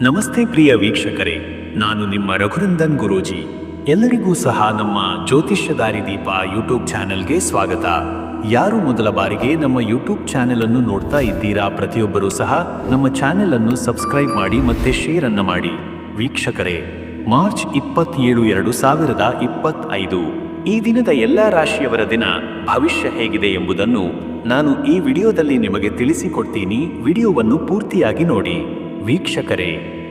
ನಮಸ್ತೆ ಪ್ರಿಯ ವೀಕ್ಷಕರೇ, ನಾನು ನಿಮ್ಮ ರಘುನಂದನ್ ಗುರೂಜಿ. ಎಲ್ಲರಿಗೂ ಸಹ ನಮ್ಮ ಜ್ಯೋತಿಷ್ಯ ದಾರಿದೀಪ ಯೂಟ್ಯೂಬ್ ಚಾನೆಲ್ಗೆ ಸ್ವಾಗತ. ಯಾರು ಮೊದಲ ಬಾರಿಗೆ ನಮ್ಮ ಯೂಟ್ಯೂಬ್ ಚಾನೆಲ್ ಅನ್ನು ನೋಡ್ತಾ ಇದ್ದೀರಾ, ಪ್ರತಿಯೊಬ್ಬರೂ ಸಹ ನಮ್ಮ ಚಾನೆಲ್ ಅನ್ನು ಸಬ್ಸ್ಕ್ರೈಬ್ ಮಾಡಿ ಮತ್ತೆ ಶೇರ್ ಅನ್ನು ಮಾಡಿ. ವೀಕ್ಷಕರೇ, ಮಾರ್ಚ್ 27, 2025 ಈ ದಿನದ ಎಲ್ಲ ರಾಶಿಯವರ ದಿನ ಭವಿಷ್ಯ ಹೇಗಿದೆ ಎಂಬುದನ್ನು ನಾನು ಈ ವಿಡಿಯೋದಲ್ಲಿ ನಿಮಗೆ ತಿಳಿಸಿಕೊಡ್ತೀನಿ. ವಿಡಿಯೋವನ್ನು ಪೂರ್ತಿಯಾಗಿ ನೋಡಿ. ವೀಕ್ಷಕರೇ,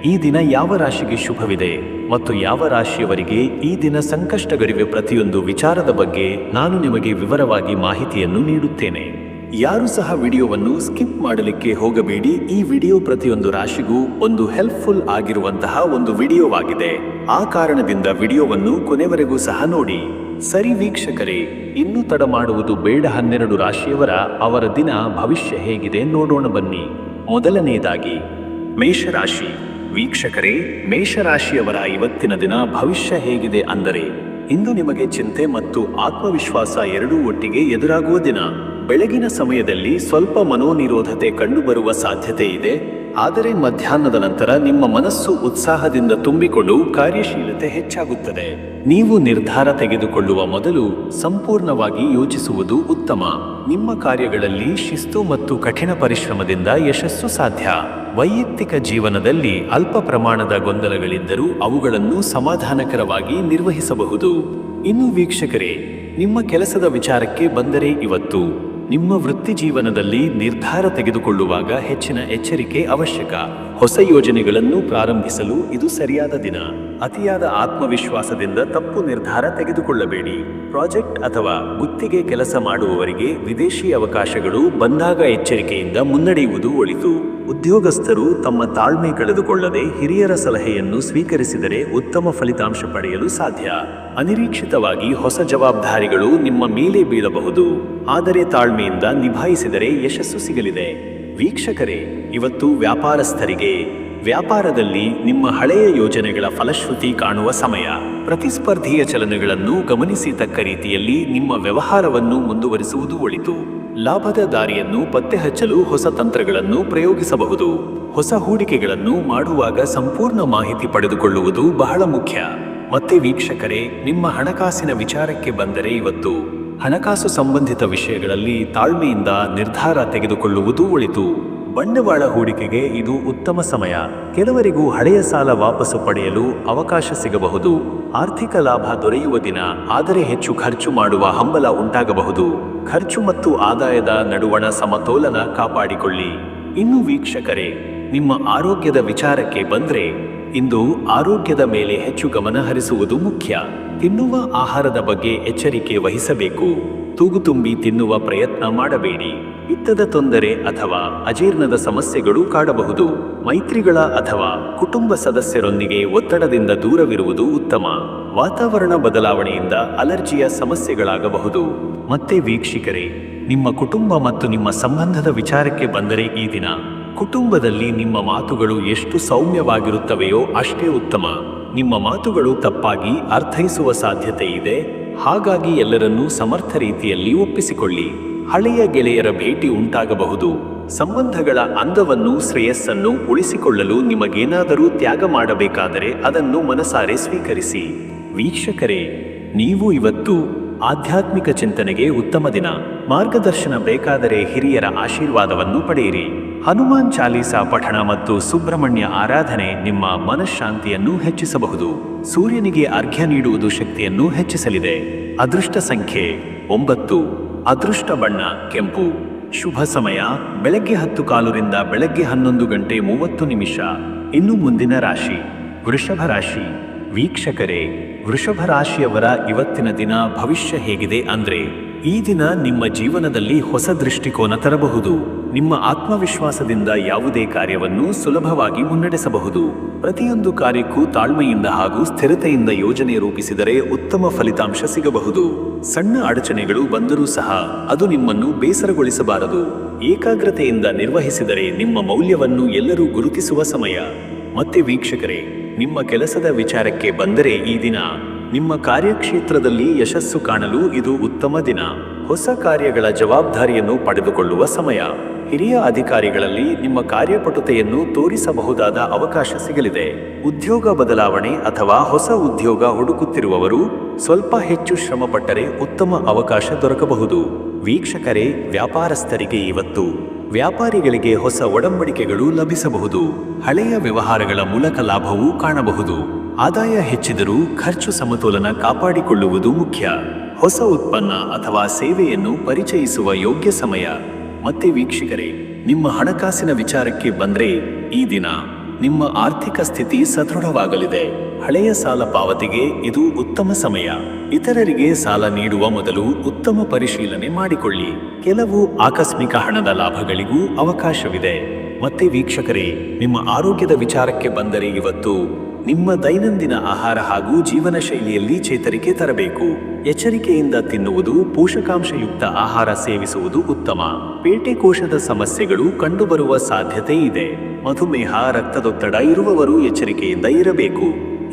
ಈ ದಿನ ಯಾವ ರಾಶಿಗೆ ಶುಭವಿದೆ ಮತ್ತು ಯಾವ ರಾಶಿಯವರಿಗೆ ಈ ದಿನ ಸಂಕಷ್ಟಗಳಿವೆ, ಪ್ರತಿಯೊಂದು ವಿಚಾರದ ಬಗ್ಗೆ ನಾನು ನಿಮಗೆ ವಿವರವಾಗಿ ಮಾಹಿತಿಯನ್ನು ನೀಡುತ್ತೇನೆ. ಯಾರು ಸಹ ವಿಡಿಯೋವನ್ನು ಸ್ಕಿಪ್ ಮಾಡಲಿಕ್ಕೆ ಹೋಗಬೇಡಿ. ಈ ವಿಡಿಯೋ ಪ್ರತಿಯೊಂದು ರಾಶಿಗೂ ಒಂದು ಹೆಲ್ಪ್ಫುಲ್ ಆಗಿರುವಂತಹ ಒಂದು ವಿಡಿಯೋವಾಗಿದೆ. ಆ ಕಾರಣದಿಂದ ವಿಡಿಯೋವನ್ನು ಕೊನೆವರೆಗೂ ಸಹ ನೋಡಿ. ಸರಿ ವೀಕ್ಷಕರೇ, ಇನ್ನೂ ತಡ ಮಾಡುವುದು ಬೇಡ. 12 ರಾಶಿಯವರ ಅವರ ದಿನ ಭವಿಷ್ಯ ಹೇಗಿದೆ ನೋಡೋಣ ಬನ್ನಿ. ಮೊದಲನೆಯದಾಗಿ ಮೇಷರಾಶಿ. ವೀಕ್ಷಕರೇ, ಮೇಷರಾಶಿಯವರ ಇವತ್ತಿನ ದಿನ ಭವಿಷ್ಯ ಹೇಗಿದೆ ಅಂದರೆ, ಇಂದು ನಿಮಗೆ ಚಿಂತೆ ಮತ್ತು ಆತ್ಮವಿಶ್ವಾಸ ಎರಡೂ ಒಟ್ಟಿಗೆ ಎದುರಾಗುವ ದಿನ. ಬೆಳಗಿನ ಸಮಯದಲ್ಲಿ ಸ್ವಲ್ಪ ಮನೋನಿರೋಧತೆ ಕಂಡುಬರುವ ಸಾಧ್ಯತೆ ಇದೆ, ಆದರೆ ಮಧ್ಯಾಹ್ನದ ನಂತರ ನಿಮ್ಮ ಮನಸ್ಸು ಉತ್ಸಾಹದಿಂದ ತುಂಬಿಕೊಂಡು ಕಾರ್ಯಶೀಲತೆ ಹೆಚ್ಚಾಗುತ್ತದೆ. ನೀವು ನಿರ್ಧಾರ ತೆಗೆದುಕೊಳ್ಳುವ ಮೊದಲು ಸಂಪೂರ್ಣವಾಗಿ ಯೋಚಿಸುವುದು ಉತ್ತಮ. ನಿಮ್ಮ ಕಾರ್ಯಗಳಲ್ಲಿ ಶಿಸ್ತು ಮತ್ತು ಕಠಿಣ ಪರಿಶ್ರಮದಿಂದ ಯಶಸ್ಸು ಸಾಧ್ಯ. ವೈಯಕ್ತಿಕ ಜೀವನದಲ್ಲಿ ಅಲ್ಪ ಪ್ರಮಾಣದ ಗೊಂದಲಗಳಿದ್ದರೂ ಅವುಗಳನ್ನು ಸಮಾಧಾನಕರವಾಗಿ ನಿರ್ವಹಿಸಬಹುದು. ಇನ್ನು ವೀಕ್ಷಕರೇ, ನಿಮ್ಮ ಕೆಲಸದ ವಿಚಾರಕ್ಕೆ ಬಂದರೆ, ಇವತ್ತು ನಿಮ್ಮ ವೃತ್ತಿ ಜೀವನದಲ್ಲಿ ನಿರ್ಧಾರ ತೆಗೆದುಕೊಳ್ಳುವಾಗ ಹೆಚ್ಚಿನ ಎಚ್ಚರಿಕೆ ಅವಶ್ಯಕ. ಹೊಸ ಯೋಜನೆಗಳನ್ನು ಪ್ರಾರಂಭಿಸಲು ಇದು ಸರಿಯಾದ ದಿನ. ಅತಿಯಾದ ಆತ್ಮವಿಶ್ವಾಸದಿಂದ ತಪ್ಪು ನಿರ್ಧಾರ ತೆಗೆದುಕೊಳ್ಳಬೇಡಿ. ಪ್ರಾಜೆಕ್ಟ್ ಅಥವಾ ಗುತ್ತಿಗೆ ಕೆಲಸ ಮಾಡುವವರಿಗೆ ವಿದೇಶಿ ಅವಕಾಶಗಳು ಬಂದಾಗ ಎಚ್ಚರಿಕೆಯಿಂದ ಮುನ್ನಡೆಯುವುದು ಒಳಿತು. ಉದ್ಯೋಗಸ್ಥರು ತಮ್ಮ ತಾಳ್ಮೆ ಕಳೆದುಕೊಳ್ಳದೆ ಹಿರಿಯರ ಸಲಹೆಯನ್ನು ಸ್ವೀಕರಿಸಿದರೆ ಉತ್ತಮ ಫಲಿತಾಂಶ ಪಡೆಯಲು ಸಾಧ್ಯ. ಅನಿರೀಕ್ಷಿತವಾಗಿ ಹೊಸ ಜವಾಬ್ದಾರಿಗಳು ನಿಮ್ಮ ಮೇಲೆ ಬೀಳಬಹುದು, ಆದರೆ ತಾಳ್ಮೆಯಿಂದ ನಿಭಾಯಿಸಿದರೆ ಯಶಸ್ಸು ಸಿಗಲಿದೆ. ವೀಕ್ಷಕರೇ, ಇವತ್ತು ವ್ಯಾಪಾರಸ್ಥರಿಗೆ ವ್ಯಾಪಾರದಲ್ಲಿ ನಿಮ್ಮ ಹಳೆಯ ಯೋಜನೆಗಳ ಫಲಶ್ರುತಿ ಕಾಣುವ ಸಮಯ. ಪ್ರತಿಸ್ಪರ್ಧಿಯ ಚಲನೆಗಳನ್ನು ಗಮನಿಸಿ ತಕ್ಕ ರೀತಿಯಲ್ಲಿ ನಿಮ್ಮ ವ್ಯವಹಾರವನ್ನು ಮುಂದುವರಿಸುವುದು ಒಳಿತು. ಲಾಭದ ದಾರಿಯನ್ನು ಪತ್ತೆ ಹಚ್ಚಲು ಹೊಸ ತಂತ್ರಗಳನ್ನು ಪ್ರಯೋಗಿಸಬಹುದು. ಹೊಸ ಹೂಡಿಕೆಗಳನ್ನು ಮಾಡುವಾಗ ಸಂಪೂರ್ಣ ಮಾಹಿತಿ ಪಡೆದುಕೊಳ್ಳುವುದು ಬಹಳ ಮುಖ್ಯ. ಮತ್ತೆ ವೀಕ್ಷಕರೇ, ನಿಮ್ಮ ಹಣಕಾಸಿನ ವಿಚಾರಕ್ಕೆ ಬಂದರೆ, ಇವತ್ತು ಹಣಕಾಸು ಸಂಬಂಧಿತ ವಿಷಯಗಳಲ್ಲಿ ತಾಳ್ಮೆಯಿಂದ ನಿರ್ಧಾರ ತೆಗೆದುಕೊಳ್ಳುವುದು ಒಳಿತು. ಬಂಡವಾಳ ಹೂಡಿಕೆಗೆ ಇದು ಉತ್ತಮ ಸಮಯ. ಕೆಲವರಿಗೂ ಹಳೆಯ ಸಾಲ ವಾಪಸು ಪಡೆಯಲು ಅವಕಾಶ ಸಿಗಬಹುದು. ಆರ್ಥಿಕ ಲಾಭ ದೊರೆಯುವ ದಿನ, ಆದರೆ ಹೆಚ್ಚು ಖರ್ಚು ಮಾಡುವ ಹಂಬಲ ಉಂಟಾಗಬಹುದು. ಖರ್ಚು ಮತ್ತು ಆದಾಯದ ನಡುವಣ ಸಮತೋಲನ ಕಾಪಾಡಿಕೊಳ್ಳಿ. ಇನ್ನು ವೀಕ್ಷಕರೇ, ನಿಮ್ಮ ಆರೋಗ್ಯದ ವಿಚಾರಕ್ಕೆ ಬಂದ್ರೆ, ಇಂದು ಆರೋಗ್ಯದ ಮೇಲೆ ಹೆಚ್ಚು ಗಮನ ಹರಿಸುವುದು ಮುಖ್ಯ. ತಿನ್ನುವ ಆಹಾರದ ಬಗ್ಗೆ ಎಚ್ಚರಿಕೆ ವಹಿಸಬೇಕು. ತೂಗು ತುಂಬಿ ತಿನ್ನುವ ಪ್ರಯತ್ನ ಮಾಡಬೇಡಿ. ಪಿತ್ತದ ತೊಂದರೆ ಅಥವಾ ಅಜೀರ್ಣದ ಸಮಸ್ಯೆಗಳು ಕಾಡಬಹುದು. ಮೈತ್ರಿಗಳ ಅಥವಾ ಕುಟುಂಬ ಸದಸ್ಯರೊಂದಿಗೆ ಒತ್ತಡದಿಂದ ದೂರವಿರುವುದು ಉತ್ತಮ. ವಾತಾವರಣ ಬದಲಾವಣೆಯಿಂದ ಅಲರ್ಜಿಯ ಸಮಸ್ಯೆಗಳಾಗಬಹುದು. ಮತ್ತೆ ವೀಕ್ಷಕರೇ, ನಿಮ್ಮ ಕುಟುಂಬ ಮತ್ತು ನಿಮ್ಮ ಸಂಬಂಧದ ವಿಚಾರಕ್ಕೆ ಬಂದರೆ, ಈ ದಿನ ಕುಟುಂಬದಲ್ಲಿ ನಿಮ್ಮ ಮಾತುಗಳು ಎಷ್ಟು ಸೌಮ್ಯವಾಗಿರುತ್ತವೆಯೋ ಅಷ್ಟೇ ಉತ್ತಮ. ನಿಮ್ಮ ಮಾತುಗಳು ತಪ್ಪಾಗಿ ಅರ್ಥೈಸುವ ಸಾಧ್ಯತೆ ಇದೆ, ಹಾಗಾಗಿ ಎಲ್ಲರನ್ನೂ ಸಮರ್ಥ ರೀತಿಯಲ್ಲಿ ಒಪ್ಪಿಸಿಕೊಳ್ಳಿ. ಹಳೆಯ ಗೆಳೆಯರ ಭೇಟಿ ಉಂಟಾಗಬಹುದು. ಸಂಬಂಧಗಳ ಅಂದವನ್ನು ಶ್ರೇಯಸ್ಸನ್ನು ಉಳಿಸಿಕೊಳ್ಳಲು ನಿಮಗೇನಾದರೂ ತ್ಯಾಗ ಮಾಡಬೇಕಾದರೆ ಅದನ್ನು ಮನಸಾರೆ ಸ್ವೀಕರಿಸಿ. ವೀಕ್ಷಕರೇ, ನೀವು ಇವತ್ತು ಆಧ್ಯಾತ್ಮಿಕ ಚಿಂತನೆಗೆ ಉತ್ತಮ ದಿನ. ಮಾರ್ಗದರ್ಶನ ಬೇಕಾದರೆ ಹಿರಿಯರ ಆಶೀರ್ವಾದವನ್ನು ಪಡೆಯಿರಿ. ಹನುಮಾನ್ ಚಾಲೀಸಾ ಪಠಣ ಮತ್ತು ಸುಬ್ರಹ್ಮಣ್ಯ ಆರಾಧನೆ ನಿಮ್ಮ ಮನಃಶಾಂತಿಯನ್ನು ಹೆಚ್ಚಿಸಬಹುದು. ಸೂರ್ಯನಿಗೆ ಅರ್ಘ್ಯ ನೀಡುವುದು ಶಕ್ತಿಯನ್ನು ಹೆಚ್ಚಿಸಲಿದೆ. ಅದೃಷ್ಟ ಸಂಖ್ಯೆ 9. ಅದೃಷ್ಟ ಬಣ್ಣ ಕೆಂಪು. ಶುಭ ಸಮಯ ಬೆಳಗ್ಗೆ 10:15 ಬೆಳಗ್ಗೆ 11:30. ಇನ್ನು ಮುಂದಿನ ರಾಶಿ ವೃಷಭ ರಾಶಿ. ವೀಕ್ಷಕರೇ, ವೃಷಭ ರಾಶಿಯವರ ಇವತ್ತಿನ ದಿನ ಭವಿಷ್ಯ ಹೇಗಿದೆ ಅಂದ್ರೆ, ಈ ದಿನ ನಿಮ್ಮ ಜೀವನದಲ್ಲಿ ಹೊಸ ದೃಷ್ಟಿಕೋನ ತರಬಹುದು. ನಿಮ್ಮ ಆತ್ಮವಿಶ್ವಾಸದಿಂದ ಯಾವುದೇ ಕಾರ್ಯವನ್ನು ಸುಲಭವಾಗಿ ಮುನ್ನಡೆಸಬಹುದು. ಪ್ರತಿಯೊಂದು ಕಾರ್ಯಕ್ಕೂ ತಾಳ್ಮೆಯಿಂದ ಹಾಗೂ ಸ್ಥಿರತೆಯಿಂದ ಯೋಜನೆ ರೂಪಿಸಿದರೆ ಉತ್ತಮ ಫಲಿತಾಂಶ ಸಿಗಬಹುದು. ಸಣ್ಣ ಅಡಚಣೆಗಳು ಬಂದರೂ ಸಹ ಅದು ನಿಮ್ಮನ್ನು ಬೇಸರಗೊಳಿಸಬಾರದು. ಏಕಾಗ್ರತೆಯಿಂದ ನಿರ್ವಹಿಸಿದರೆ ನಿಮ್ಮ ಮೌಲ್ಯವನ್ನು ಎಲ್ಲರೂ ಗುರುತಿಸುವ ಸಮಯ. ಮತ್ತೆ ವೀಕ್ಷಕರೇ, ನಿಮ್ಮ ಕೆಲಸದ ವಿಚಾರಕ್ಕೆ ಬಂದರೆ, ಈ ದಿನ ನಿಮ್ಮ ಕಾರ್ಯಕ್ಷೇತ್ರದಲ್ಲಿ ಯಶಸ್ಸು ಕಾಣಲು ಇದು ಉತ್ತಮ ದಿನ. ಹೊಸ ಕಾರ್ಯಗಳ ಜವಾಬ್ದಾರಿಯನ್ನು ಪಡೆದುಕೊಳ್ಳುವ ಸಮಯ. ಹಿರಿಯ ಅಧಿಕಾರಿಗಳಲ್ಲಿ ನಿಮ್ಮ ಕಾರ್ಯಪಟುತೆಯನ್ನು ತೋರಿಸಬಹುದಾದ ಅವಕಾಶ ಸಿಗಲಿದೆ. ಉದ್ಯೋಗ ಬದಲಾವಣೆ ಅಥವಾ ಹೊಸ ಉದ್ಯೋಗ ಹುಡುಕುತ್ತಿರುವವರು ಸ್ವಲ್ಪ ಹೆಚ್ಚು ಶ್ರಮಪಟ್ಟರೆ ಉತ್ತಮ ಅವಕಾಶ ದೊರಕಬಹುದು. ವೀಕ್ಷಕರೇ, ವ್ಯಾಪಾರಸ್ಥರಿಗೆ ಇವತ್ತು ವ್ಯಾಪಾರಿಗಳಿಗೆ ಹೊಸ ಒಡಂಬಡಿಕೆಗಳು ಲಭಿಸಬಹುದು. ಹಳೆಯ ವ್ಯವಹಾರಗಳ ಮೂಲಕ ಲಾಭವೂ ಕಾಣಬಹುದು. ಆದಾಯ ಹೆಚ್ಚಿದರೂ ಖರ್ಚು ಸಮತೋಲನ ಕಾಪಾಡಿಕೊಳ್ಳುವುದು ಮುಖ್ಯ. ಹೊಸ ಉತ್ಪನ್ನ ಅಥವಾ ಸೇವೆಯನ್ನು ಪರಿಚಯಿಸುವ ಯೋಗ್ಯ ಸಮಯ. ಮತ್ತೆ ವೀಕ್ಷಕರೇ, ನಿಮ್ಮ ಹಣಕಾಸಿನ ವಿಚಾರಕ್ಕೆ ಬಂದ್ರೆ ಈ ದಿನ ನಿಮ್ಮ ಆರ್ಥಿಕ ಸ್ಥಿತಿ ಸದೃಢವಾಗಲಿದೆ. ಹಳೆಯ ಸಾಲ ಪಾವತಿಗೆ ಇದು ಉತ್ತಮ ಸಮಯ. ಇತರರಿಗೆ ಸಾಲ ನೀಡುವ ಮೊದಲು ಉತ್ತಮ ಪರಿಶೀಲನೆ ಮಾಡಿಕೊಳ್ಳಿ. ಕೆಲವು ಆಕಸ್ಮಿಕ ಹಣದ ಲಾಭಗಳಿಗೂ ಅವಕಾಶವಿದೆ. ಮತ್ತೆ ವೀಕ್ಷಕರೇ, ನಿಮ್ಮ ಆರೋಗ್ಯದ ವಿಚಾರಕ್ಕೆ ಬಂದರೆ ಇವತ್ತು ನಿಮ್ಮ ದೈನಂದಿನ ಆಹಾರ ಹಾಗೂ ಜೀವನ ಶೈಲಿಯಲ್ಲಿ ಚೇತರಿಕೆ ತರಬೇಕು. ಎಚ್ಚರಿಕೆಯಿಂದ ತಿನ್ನುವುದು, ಪೋಷಕಾಂಶಯುಕ್ತ ಆಹಾರ ಸೇವಿಸುವುದು ಉತ್ತಮ. ಪೇಟೆಕೋಶದ ಸಮಸ್ಯೆಗಳು ಕಂಡುಬರುವ ಸಾಧ್ಯತೆ ಇದೆ. ಮಧುಮೇಹ, ರಕ್ತದೊತ್ತಡ ಇರುವವರು ಎಚ್ಚರಿಕೆಯಿಂದ ಇರಬೇಕು.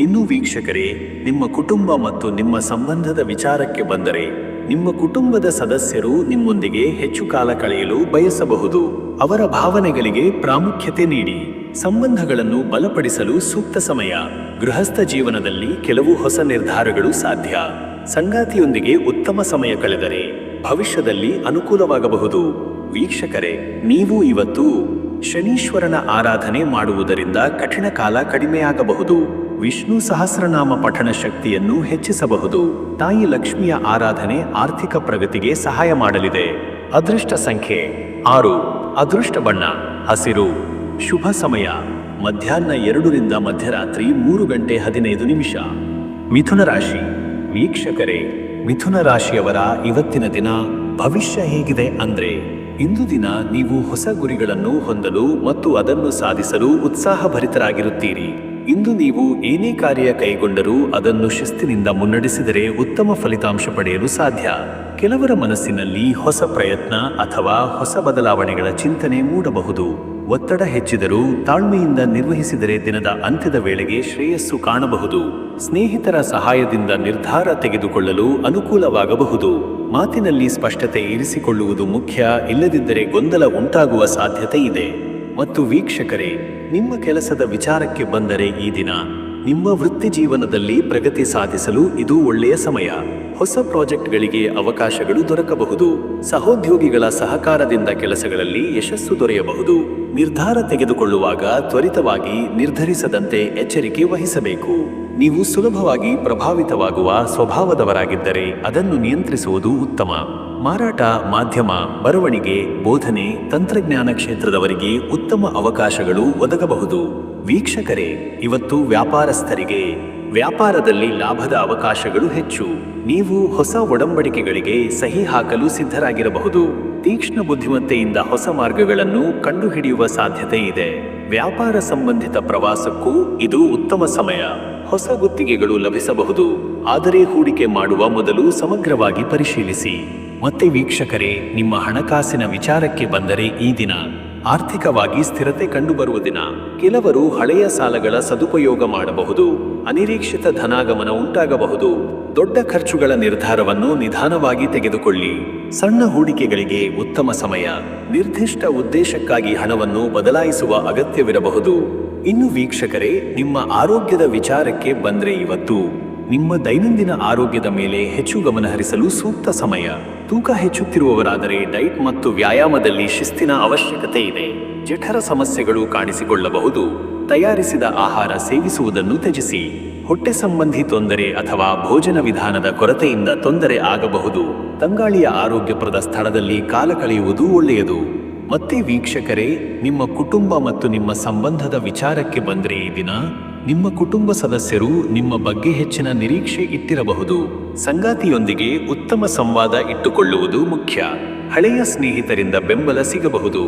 ಇನ್ನು ವೀಕ್ಷಕರೇ, ನಿಮ್ಮ ಕುಟುಂಬ ಮತ್ತು ನಿಮ್ಮ ಸಂಬಂಧದ ವಿಚಾರಕ್ಕೆ ಬಂದರೆ ನಿಮ್ಮ ಕುಟುಂಬದ ಸದಸ್ಯರು ನಿಮ್ಮೊಂದಿಗೆ ಹೆಚ್ಚು ಕಾಲ ಕಳೆಯಲು ಬಯಸಬಹುದು. ಅವರ ಭಾವನೆಗಳಿಗೆ ಪ್ರಾಮುಖ್ಯತೆ ನೀಡಿ. ಸಂಬಂಧಗಳನ್ನು ಬಲಪಡಿಸಲು ಸೂಕ್ತ ಸಮಯ. ಗೃಹಸ್ಥ ಜೀವನದಲ್ಲಿ ಕೆಲವು ಹೊಸ ನಿರ್ಧಾರಗಳು ಸಾಧ್ಯ. ಸಂಗಾತಿಯೊಂದಿಗೆ ಉತ್ತಮ ಸಮಯ ಕಳೆದರೆ ಭವಿಷ್ಯದಲ್ಲಿ ಅನುಕೂಲವಾಗಬಹುದು. ವೀಕ್ಷಕರೇ, ನೀವು ಇವತ್ತು ಶನೀಶ್ವರನ ಆರಾಧನೆ ಮಾಡುವುದರಿಂದ ಕಠಿಣ ಕಾಲ ಕಡಿಮೆಯಾಗಬಹುದು. ವಿಷ್ಣು ಸಹಸ್ರನಾಮ ಪಠಣ ಶಕ್ತಿಯನ್ನು ಹೆಚ್ಚಿಸಬಹುದು. ತಾಯಿ ಲಕ್ಷ್ಮಿಯ ಆರಾಧನೆ ಆರ್ಥಿಕ ಪ್ರಗತಿಗೆ ಸಹಾಯ ಮಾಡಲಿದೆ. ಅದೃಷ್ಟ ಸಂಖ್ಯೆ 6. ಅದೃಷ್ಟ ಬಣ್ಣ ಹಸಿರು. ಶುಭ ಸಮಯ ಮಧ್ಯಾಹ್ನ 2 ರಿಂದ ಮಧ್ಯರಾತ್ರಿ 3 ಗಂಟೆ 15 ನಿಮಿಷ. ಮಿಥುನ ರಾಶಿ. ವೀಕ್ಷಕರೇ, ಮಿಥುನ ರಾಶಿಯವರ ಇವತ್ತಿನ ದಿನ ಭವಿಷ್ಯ ಹೇಗಿದೆ ಅಂದ್ರೆ, ಇಂದು ದಿನ ನೀವು ಹೊಸ ಗುರಿಗಳನ್ನು ಹೊಂದಲು ಮತ್ತು ಅದನ್ನು ಸಾಧಿಸಲು ಉತ್ಸಾಹಭರಿತರಾಗಿರುತ್ತೀರಿ. ಇಂದು ನೀವು ಏನೇ ಕಾರ್ಯ ಕೈಗೊಂಡರೂ ಅದನ್ನು ಶಿಸ್ತಿನಿಂದ ಮುನ್ನಡೆಸಿದರೆ ಉತ್ತಮ ಫಲಿತಾಂಶ ಪಡೆಯಲು ಸಾಧ್ಯ. ಕೆಲವರ ಮನಸ್ಸಿನಲ್ಲಿ ಹೊಸ ಪ್ರಯತ್ನ ಅಥವಾ ಹೊಸ ಬದಲಾವಣೆಗಳ ಚಿಂತನೆ ಮೂಡಬಹುದು. ಒತ್ತಡ ಹೆಚ್ಚಿದರೂ ತಾಳ್ಮೆಯಿಂದ ನಿರ್ವಹಿಸಿದರೆ ದಿನದ ಅಂತ್ಯದ ವೇಳೆಗೆ ಶ್ರೇಯಸ್ಸು ಕಾಣಬಹುದು. ಸ್ನೇಹಿತರ ಸಹಾಯದಿಂದ ನಿರ್ಧಾರ ತೆಗೆದುಕೊಳ್ಳಲು ಅನುಕೂಲವಾಗಬಹುದು. ಮಾತಿನಲ್ಲಿ ಸ್ಪಷ್ಟತೆ ಇರಿಸಿಕೊಳ್ಳುವುದು ಮುಖ್ಯ, ಇಲ್ಲದಿದ್ದರೆ ಗೊಂದಲ ಉಂಟಾಗುವ ಸಾಧ್ಯತೆ ಇದೆ. ಮತ್ತು ವೀಕ್ಷಕರೇ, ನಿಮ್ಮ ಕೆಲಸದ ವಿಚಾರಕ್ಕೆ ಬಂದರೆ ಈ ದಿನ ನಿಮ್ಮ ವೃತ್ತಿ ಜೀವನದಲ್ಲಿ ಪ್ರಗತಿ ಸಾಧಿಸಲು ಇದು ಒಳ್ಳೆಯ ಸಮಯ. ಹೊಸ ಪ್ರಾಜೆಕ್ಟ್ಗಳಿಗೆ ಅವಕಾಶಗಳು ದೊರಕಬಹುದು. ಸಹೋದ್ಯೋಗಿಗಳ ಸಹಕಾರದಿಂದ ಕೆಲಸಗಳಲ್ಲಿ ಯಶಸ್ಸು ದೊರೆಯಬಹುದು. ನಿರ್ಧಾರ ತೆಗೆದುಕೊಳ್ಳುವಾಗ ತ್ವರಿತವಾಗಿ ನಿರ್ಧರಿಸದಂತೆ ಎಚ್ಚರಿಕೆ ವಹಿಸಬೇಕು. ನೀವು ಸುಲಭವಾಗಿ ಪ್ರಭಾವಿತವಾಗುವ ಸ್ವಭಾವದವರಾಗಿದ್ದರೆ ಅದನ್ನು ನಿಯಂತ್ರಿಸುವುದು ಉತ್ತಮ. ಮಾರಾಟ, ಮಾಧ್ಯಮ, ಬರವಣಿಗೆ, ಬೋಧನೆ, ತಂತ್ರಜ್ಞಾನ ಕ್ಷೇತ್ರದವರಿಗೆ ಉತ್ತಮ ಅವಕಾಶಗಳು ಒದಗಬಹುದು. ವೀಕ್ಷಕರೇ, ಇವತ್ತು ವ್ಯಾಪಾರಸ್ಥರಿಗೆ ವ್ಯಾಪಾರದಲ್ಲಿ ಲಾಭದ ಅವಕಾಶಗಳು ಹೆಚ್ಚು. ನೀವು ಹೊಸ ಒಡಂಬಡಿಕೆಗಳಿಗೆ ಸಹಿ ಹಾಕಲು ಸಿದ್ಧರಾಗಿರಬಹುದು. ತೀಕ್ಷ್ಣ ಬುದ್ಧಿಮತ್ತೆಯಿಂದ ಹೊಸ ಮಾರ್ಗಗಳನ್ನು ಕಂಡುಹಿಡಿಯುವ ಸಾಧ್ಯತೆ ಇದೆ. ವ್ಯಾಪಾರ ಸಂಬಂಧಿತ ಪ್ರವಾಸಕ್ಕೂ ಇದು ಉತ್ತಮ ಸಮಯ. ಹೊಸ ಗುತ್ತಿಗೆಗಳು ಲಭಿಸಬಹುದು, ಆದರೆ ಹೂಡಿಕೆ ಮಾಡುವ ಮೊದಲು ಸಮಗ್ರವಾಗಿ ಪರಿಶೀಲಿಸಿ. ಮತ್ತೆ ವೀಕ್ಷಕರೇ, ನಿಮ್ಮ ಹಣಕಾಸಿನ ವಿಚಾರಕ್ಕೆ ಬಂದರೆ ಈ ದಿನ ಆರ್ಥಿಕವಾಗಿ ಸ್ಥಿರತೆ ಕಂಡುಬರುವ ದಿನ. ಕೆಲವರು ಹಳೆಯ ಸಾಲಗಳ ಸದುಪಯೋಗ ಮಾಡಬಹುದು. ಅನಿರೀಕ್ಷಿತ ಧನಾಗಮನ ಉಂಟಾಗಬಹುದು. ದೊಡ್ಡ ಖರ್ಚುಗಳ ನಿರ್ಧಾರವನ್ನು ನಿಧಾನವಾಗಿ ತೆಗೆದುಕೊಳ್ಳಿ. ಸಣ್ಣ ಹೂಡಿಕೆಗಳಿಗೆ ಉತ್ತಮ ಸಮಯ. ನಿರ್ದಿಷ್ಟ ಉದ್ದೇಶಕ್ಕಾಗಿ ಹಣವನ್ನು ಬದಲಾಯಿಸುವ ಅಗತ್ಯವಿರಬಹುದು. ಇನ್ನು ವೀಕ್ಷಕರೇ, ನಿಮ್ಮ ಆರೋಗ್ಯದ ವಿಚಾರಕ್ಕೆ ಬಂದ್ರೆ ಇವತ್ತು ನಿಮ್ಮ ದೈನಂದಿನ ಆರೋಗ್ಯದ ಮೇಲೆ ಹೆಚ್ಚು ಗಮನ ಹರಿಸಲು ಸೂಕ್ತ ಸಮಯ. ತೂಕ ಹೆಚ್ಚುತ್ತಿರುವವರಾದರೆ ಡೈಟ್ ಮತ್ತು ವ್ಯಾಯಾಮದಲ್ಲಿ ಶಿಸ್ತಿನ ಅವಶ್ಯಕತೆ ಇದೆ. ಜಠರ ಸಮಸ್ಯೆಗಳು ಕಾಣಿಸಿಕೊಳ್ಳಬಹುದು. ತಯಾರಿಸಿದ ಆಹಾರ ಸೇವಿಸುವುದನ್ನು ತ್ಯಜಿಸಿ. ಹೊಟ್ಟೆ ಸಂಬಂಧಿ ತೊಂದರೆ ಅಥವಾ ಭೋಜನ ವಿಧಾನದ ಕೊರತೆಯಿಂದ ತೊಂದರೆ ಆಗಬಹುದು. ತಂಗಾಳಿಯ ಆರೋಗ್ಯಪ್ರದ ಸ್ಥಳದಲ್ಲಿ ಕಾಲ ಕಳೆಯುವುದು ಒಳ್ಳೆಯದು. ಮತ್ತೆ ವೀಕ್ಷಕರೇ, ನಿಮ್ಮ ಕುಟುಂಬ ಮತ್ತು ನಿಮ್ಮ ಸಂಬಂಧದ ವಿಚಾರಕ್ಕೆ ಬಂದರೆ ಈ ದಿನ ನಿಮ್ಮ ಕುಟುಂಬ ಸದಸ್ಯರು ನಿಮ್ಮ ಬಗ್ಗೆ ಹೆಚ್ಚಿನ ನಿರೀಕ್ಷೆ ಇಟ್ಟಿರಬಹುದು. ಸಂಗಾತಿಯೊಂದಿಗೆ ಉತ್ತಮ ಸಂವಾದ ಇಟ್ಟುಕೊಳ್ಳುವುದು ಮುಖ್ಯ. ಹಳೆಯ ಸ್ನೇಹಿತರಿಂದ ಬೆಂಬಲ ಸಿಗಬಹುದು.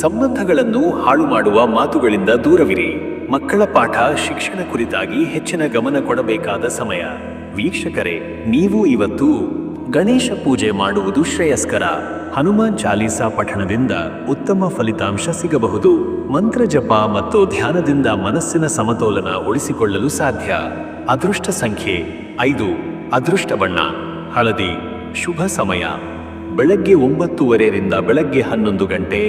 ಸಂಬಂಧಗಳನ್ನು ಹಾಳು ಮಾಡುವ ಮಾತುಗಳಿಂದ ದೂರವಿರಿ. ಮಕ್ಕಳ ಪಾಠ, ಶಿಕ್ಷಣ ಕುರಿತಾಗಿ ಹೆಚ್ಚಿನ ಗಮನ ಕೊಡಬೇಕಾದ ಸಮಯ. ವೀಕ್ಷಕರೇ, ನೀವು ಇವತ್ತು ಗಣೇಶ ಪೂಜೆ ಮಾಡುವುದು ಶ್ರೇಯಸ್ಕರ. ಹನುಮಾನ್ ಚಾಲೀಸಾ ಪಠಣದಿಂದ ಉತ್ತಮ ಫಲಿತಾಂಶ ಸಿಗಬಹುದು. ಮಂತ್ರ ಜಪ ಮತ್ತು ಧ್ಯಾನದಿಂದ ಮನಸ್ಸಿನ ಸಮತೋಲನ ಉಳಿಸಿಕೊಳ್ಳಲು ಸಾಧ್ಯ. ಅದೃಷ್ಟ ಸಂಖ್ಯೆ 5. ಅದೃಷ್ಟ ಬಣ್ಣ ಹಳದಿ. ಶುಭ ಸಮಯ ಬೆಳಗ್ಗೆ 9:30 ರಿಂದ ಬೆಳಗ್ಗೆ 11 ಗಂಟೆ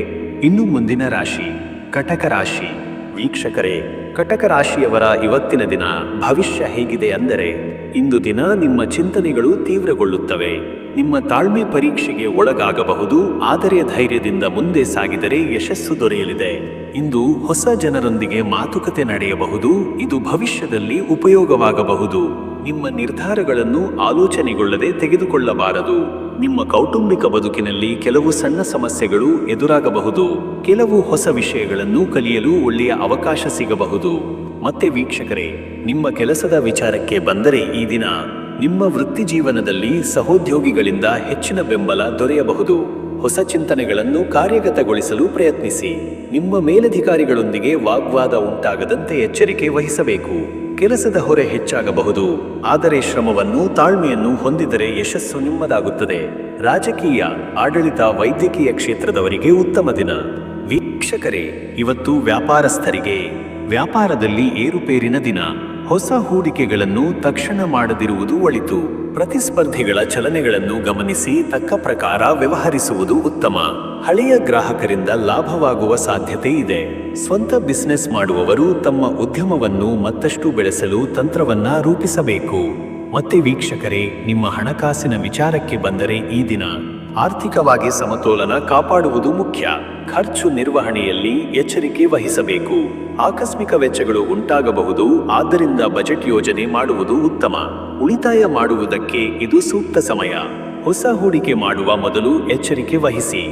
ಇನ್ನು ಮುಂದಿನ ರಾಶಿ ಕಟಕ ರಾಶಿ. ವೀಕ್ಷಕರೇ, ಕಟಕ ರಾಶಿಯವರ ಇವತ್ತಿನ ದಿನ ಭವಿಷ್ಯ ಹೇಗಿದೆ ಅಂದರೆ, ಇಂದು ದಿನ ನಿಮ್ಮ ಚಿಂತನೆಗಳು ತೀವ್ರಗೊಳ್ಳುತ್ತವೆ. ನಿಮ್ಮ ತಾಳ್ಮೆ ಪರೀಕ್ಷೆಗೆ ಒಳಗಾಗಬಹುದು, ಆದರೆ ಧೈರ್ಯದಿಂದ ಮುಂದೆ ಸಾಗಿದರೆ ಯಶಸ್ಸು ದೊರೆಯಲಿದೆ. ಇಂದು ಹೊಸ ಜನರೊಂದಿಗೆ ಮಾತುಕತೆ ನಡೆಯಬಹುದು, ಇದು ಭವಿಷ್ಯದಲ್ಲಿ ಉಪಯೋಗವಾಗಬಹುದು. ನಿಮ್ಮ ನಿರ್ಧಾರಗಳನ್ನು ಆಲೋಚನೆಗೊಳ್ಳದೆ ತೆಗೆದುಕೊಳ್ಳಬಾರದು. ನಿಮ್ಮ ಕೌಟುಂಬಿಕ ಬದುಕಿನಲ್ಲಿ ಕೆಲವು ಸಣ್ಣ ಸಮಸ್ಯೆಗಳು ಎದುರಾಗಬಹುದು. ಕೆಲವು ಹೊಸ ವಿಷಯಗಳನ್ನು ಕಲಿಯಲು ಒಳ್ಳೆಯ ಅವಕಾಶ ಸಿಗಬಹುದು. ಮತ್ತೆ ವೀಕ್ಷಕರೇ, ನಿಮ್ಮ ಕೆಲಸದ ವಿಚಾರಕ್ಕೆ ಬಂದರೆ ಈ ದಿನ ನಿಮ್ಮ ವೃತ್ತಿ ಜೀವನದಲ್ಲಿ ಸಹೋದ್ಯೋಗಿಗಳಿಂದ ಹೆಚ್ಚಿನ ಬೆಂಬಲ ದೊರೆಯಬಹುದು. ಹೊಸ ಚಿಂತನೆಗಳನ್ನು ಕಾರ್ಯಗತಗೊಳಿಸಲು ಪ್ರಯತ್ನಿಸಿ. ನಿಮ್ಮ ಮೇಲಧಿಕಾರಿಗಳೊಂದಿಗೆ ವಾಗ್ವಾದ ಉಂಟಾಗದಂತೆ ಎಚ್ಚರಿಕೆ ವಹಿಸಬೇಕು. ಕೆಲಸದ ಹೊರೆ ಹೆಚ್ಚಾಗಬಹುದು, ಆದರೆ ಶ್ರಮವನ್ನು ತಾಳ್ಮೆಯನ್ನು ಹೊಂದಿದರೆ ಯಶಸ್ಸು ನಿಮ್ಮದಾಗುತ್ತದೆ. ರಾಜಕೀಯ, ಆಡಳಿತ, ವೈದ್ಯಕೀಯ ಕ್ಷೇತ್ರದವರಿಗೆ ಉತ್ತಮ ದಿನ. ವೀಕ್ಷಕರೇ, ಇವತ್ತು ವ್ಯಾಪಾರಸ್ಥರಿಗೆ ವ್ಯಾಪಾರದಲ್ಲಿ ಏರುಪೇರಿನ ದಿನ. ಹೊಸ ಹೂಡಿಕೆಗಳನ್ನು ತಕ್ಷಣ ಮಾಡದಿರುವುದು ಒಳಿತು. ಪ್ರತಿಸ್ಪರ್ಧಿಗಳ ಚಲನೆಗಳನ್ನು ಗಮನಿಸಿ ತಕ್ಕ ಪ್ರಕಾರ ವ್ಯವಹರಿಸುವುದು ಉತ್ತಮ. ಹಳೆಯ ಗ್ರಾಹಕರಿಂದ ಲಾಭವಾಗುವ ಸಾಧ್ಯತೆ ಇದೆ. ಸ್ವಂತ ಬಿಸಿನೆಸ್ ಮಾಡುವವರು ತಮ್ಮ ಉದ್ಯಮವನ್ನು ಮತ್ತಷ್ಟು ಬೆಳೆಸಲು ತಂತ್ರವನ್ನ ರೂಪಿಸಬೇಕು. ಮತ್ತೆ ವೀಕ್ಷಕರೇ, ನಿಮ್ಮ ಹಣಕಾಸಿನ ವಿಚಾರಕ್ಕೆ ಬಂದರೆ ಈ ದಿನ ಆರ್ಥಿಕವಾಗಿ ಸಮತೋಲನ ಕಾಪಾಡುವುದು ಮುಖ್ಯ. ಖರ್ಚು ನಿರ್ವಹಣೆಯಲ್ಲಿ ಎಚ್ಚರಿಕೆ ವಹಿಸಬೇಕು. ಆಕಸ್ಮಿಕ ವೆಚ್ಚಗಳು ಉಂಟಾಗಬಹುದು, ಆದ್ದರಿಂದ ಬಜೆಟ್ ಯೋಜನೆ ಮಾಡುವುದು ಉತ್ತಮ. ಉಳಿತಾಯ ಮಾಡುವುದಕ್ಕೆ ಇದು ಸೂಕ್ತ ಸಮಯ. ಹೊಸ ಹೂಡಿಕೆ ಮಾಡುವ ಮೊದಲು ಎಚ್ಚರಿಕೆ ವಹಿಸಿ.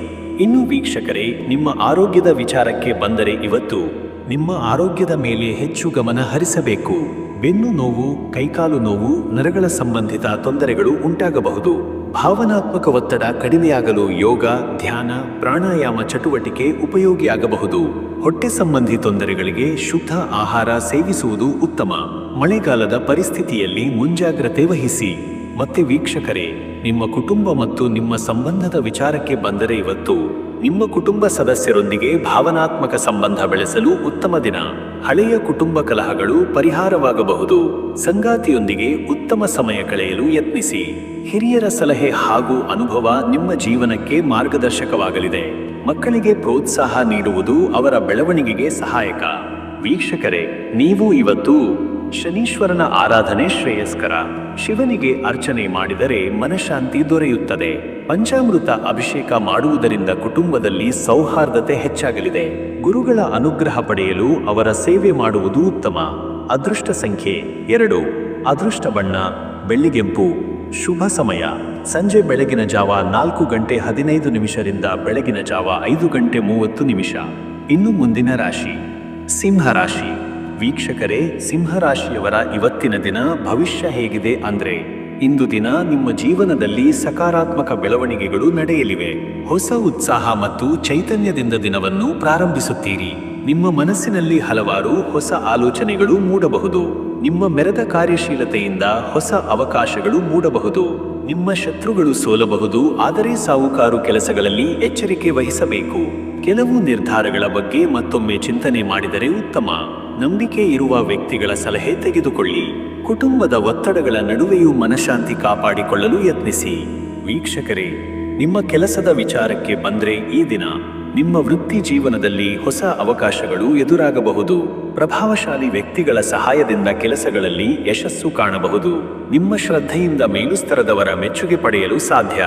ಇನ್ನು ವೀಕ್ಷಕರೇ, ನಿಮ್ಮ ಆರೋಗ್ಯದ ವಿಚಾರಕ್ಕೆ ಬಂದರೆ ಇವತ್ತು ನಿಮ್ಮ ಆರೋಗ್ಯದ ಮೇಲೆ ಹೆಚ್ಚು ಗಮನ ಹರಿಸಬೇಕು. ಬೆನ್ನು ನೋವು, ಕೈಕಾಲು ನೋವು, ನರಗಳ ಸಂಬಂಧಿತ ತೊಂದರೆಗಳು ಉಂಟಾಗಬಹುದು. ಭಾವನಾತ್ಮಕ ಒತ್ತಡ ಕಡಿಮೆಯಾಗಲು ಯೋಗ, ಧ್ಯಾನ, ಪ್ರಾಣಾಯಾಮ ಚಟುವಟಿಕೆ ಉಪಯೋಗಿಯಾಗಬಹುದು. ಹೊಟ್ಟೆ ಸಂಬಂಧಿ ತೊಂದರೆಗಳಿಗೆ ಶುದ್ಧ ಆಹಾರ ಸೇವಿಸುವುದು ಉತ್ತಮ. ಮಳೆಗಾಲದ ಪರಿಸ್ಥಿತಿಯಲ್ಲಿ ಮುಂಜಾಗ್ರತೆ ವಹಿಸಿ. ಮತ್ತೆ ವೀಕ್ಷಕರೇ, ನಿಮ್ಮ ಕುಟುಂಬ ಮತ್ತು ನಿಮ್ಮ ಸಂಬಂಧದ ವಿಚಾರಕ್ಕೆ ಬಂದರೆ ಇವತ್ತು ನಿಮ್ಮ ಕುಟುಂಬ ಸದಸ್ಯರೊಂದಿಗೆ ಭಾವನಾತ್ಮಕ ಸಂಬಂಧ ಬೆಳೆಸಲು ಉತ್ತಮ ದಿನ. ಹಳೆಯ ಕುಟುಂಬ ಕಲಹಗಳು ಪರಿಹಾರವಾಗಬಹುದು. ಸಂಗಾತಿಯೊಂದಿಗೆ ಉತ್ತಮ ಸಮಯ ಕಳೆಯಲು ಯತ್ನಿಸಿ. ಹಿರಿಯರ ಸಲಹೆ ಹಾಗೂ ಅನುಭವ ನಿಮ್ಮ ಜೀವನಕ್ಕೆ ಮಾರ್ಗದರ್ಶಕವಾಗಲಿದೆ. ಮಕ್ಕಳಿಗೆ ಪ್ರೋತ್ಸಾಹ ನೀಡುವುದು ಅವರ ಬೆಳವಣಿಗೆಗೆ ಸಹಾಯಕ. ವೀಕ್ಷಕರೇ, ನೀವು ಇವತ್ತು ಶನೀಶ್ವರನ ಆರಾಧನೆ ಶ್ರೇಯಸ್ಕರ. ಶಿವನಿಗೆ ಅರ್ಚನೆ ಮಾಡಿದರೆ ಮನಃಶಾಂತಿ ದೊರೆಯುತ್ತದೆ. ಪಂಚಾಮೃತ ಅಭಿಷೇಕ ಮಾಡುವುದರಿಂದ ಕುಟುಂಬದಲ್ಲಿ ಸೌಹಾರ್ದತೆ ಹೆಚ್ಚಾಗಲಿದೆ. ಗುರುಗಳ ಅನುಗ್ರಹ ಪಡೆಯಲು ಅವರ ಸೇವೆ ಮಾಡುವುದು ಉತ್ತಮ. ಅದೃಷ್ಟ ಸಂಖ್ಯೆ 2. ಅದೃಷ್ಟ ಬಣ್ಣ ಬೆಳ್ಳಿಗೆಂಪು. ಶುಭ ಸಮಯ ಸಂಜೆ ಬೆಳಗಿನ ಜಾವ 4:15 ಬೆಳಗಿನ ಜಾವ 5:30. ಇನ್ನು ಮುಂದಿನ ರಾಶಿ ಸಿಂಹರಾಶಿ. ವೀಕ್ಷಕರೇ, ಸಿಂಹರಾಶಿಯವರ ಇವತ್ತಿನ ದಿನ ಭವಿಷ್ಯ ಹೇಗಿದೆ ಅಂದ್ರೆ, ಇಂದು ದಿನ ನಿಮ್ಮ ಜೀವನದಲ್ಲಿ ಸಕಾರಾತ್ಮಕ ಬೆಳವಣಿಗೆಗಳು ನಡೆಯಲಿವೆ. ಹೊಸ ಉತ್ಸಾಹ ಮತ್ತು ಚೈತನ್ಯದಿಂದ ದಿನವನ್ನು ಪ್ರಾರಂಭಿಸುತ್ತೀರಿ. ನಿಮ್ಮ ಮನಸ್ಸಿನಲ್ಲಿ ಹಲವಾರು ಹೊಸ ಆಲೋಚನೆಗಳು ಮೂಡಬಹುದು. ನಿಮ್ಮ ಮೆರೆದ ಕಾರ್ಯಶೀಲತೆಯಿಂದ ಹೊಸ ಅವಕಾಶಗಳು ಮೂಡಬಹುದು. ನಿಮ್ಮ ಶತ್ರುಗಳು ಸೋಲಬಹುದು, ಆದರೆ ಸಾಹುಕಾರು ಕೆಲಸಗಳಲ್ಲಿ ಎಚ್ಚರಿಕೆ ವಹಿಸಬೇಕು. ಕೆಲವು ನಿರ್ಧಾರಗಳ ಬಗ್ಗೆ ಮತ್ತೊಮ್ಮೆ ಚಿಂತನೆ ಮಾಡಿದರೆ ಉತ್ತಮ. ನಂಬಿಕೆ ಇರುವ ವ್ಯಕ್ತಿಗಳ ಸಲಹೆ ತೆಗೆದುಕೊಳ್ಳಿ. ಕುಟುಂಬದ ಒತ್ತಡಗಳ ನಡುವೆಯೂ ಮನಃಶಾಂತಿ ಕಾಪಾಡಿಕೊಳ್ಳಲು ಯತ್ನಿಸಿ. ವೀಕ್ಷಕರೇ, ನಿಮ್ಮ ಕೆಲಸದ ವಿಚಾರಕ್ಕೆ ಬಂದ್ರೆ ಈ ದಿನ ನಿಮ್ಮ ವೃತ್ತಿ ಜೀವನದಲ್ಲಿ ಹೊಸ ಅವಕಾಶಗಳು ಎದುರಾಗಬಹುದು. ಪ್ರಭಾವಶಾಲಿ ವ್ಯಕ್ತಿಗಳ ಸಹಾಯದಿಂದ ಕೆಲಸಗಳಲ್ಲಿ ಯಶಸ್ಸು ಕಾಣಬಹುದು. ನಿಮ್ಮ ಶ್ರದ್ಧೆಯಿಂದ ಮೇಲುಸ್ತರದವರ ಮೆಚ್ಚುಗೆ ಪಡೆಯಲು ಸಾಧ್ಯ.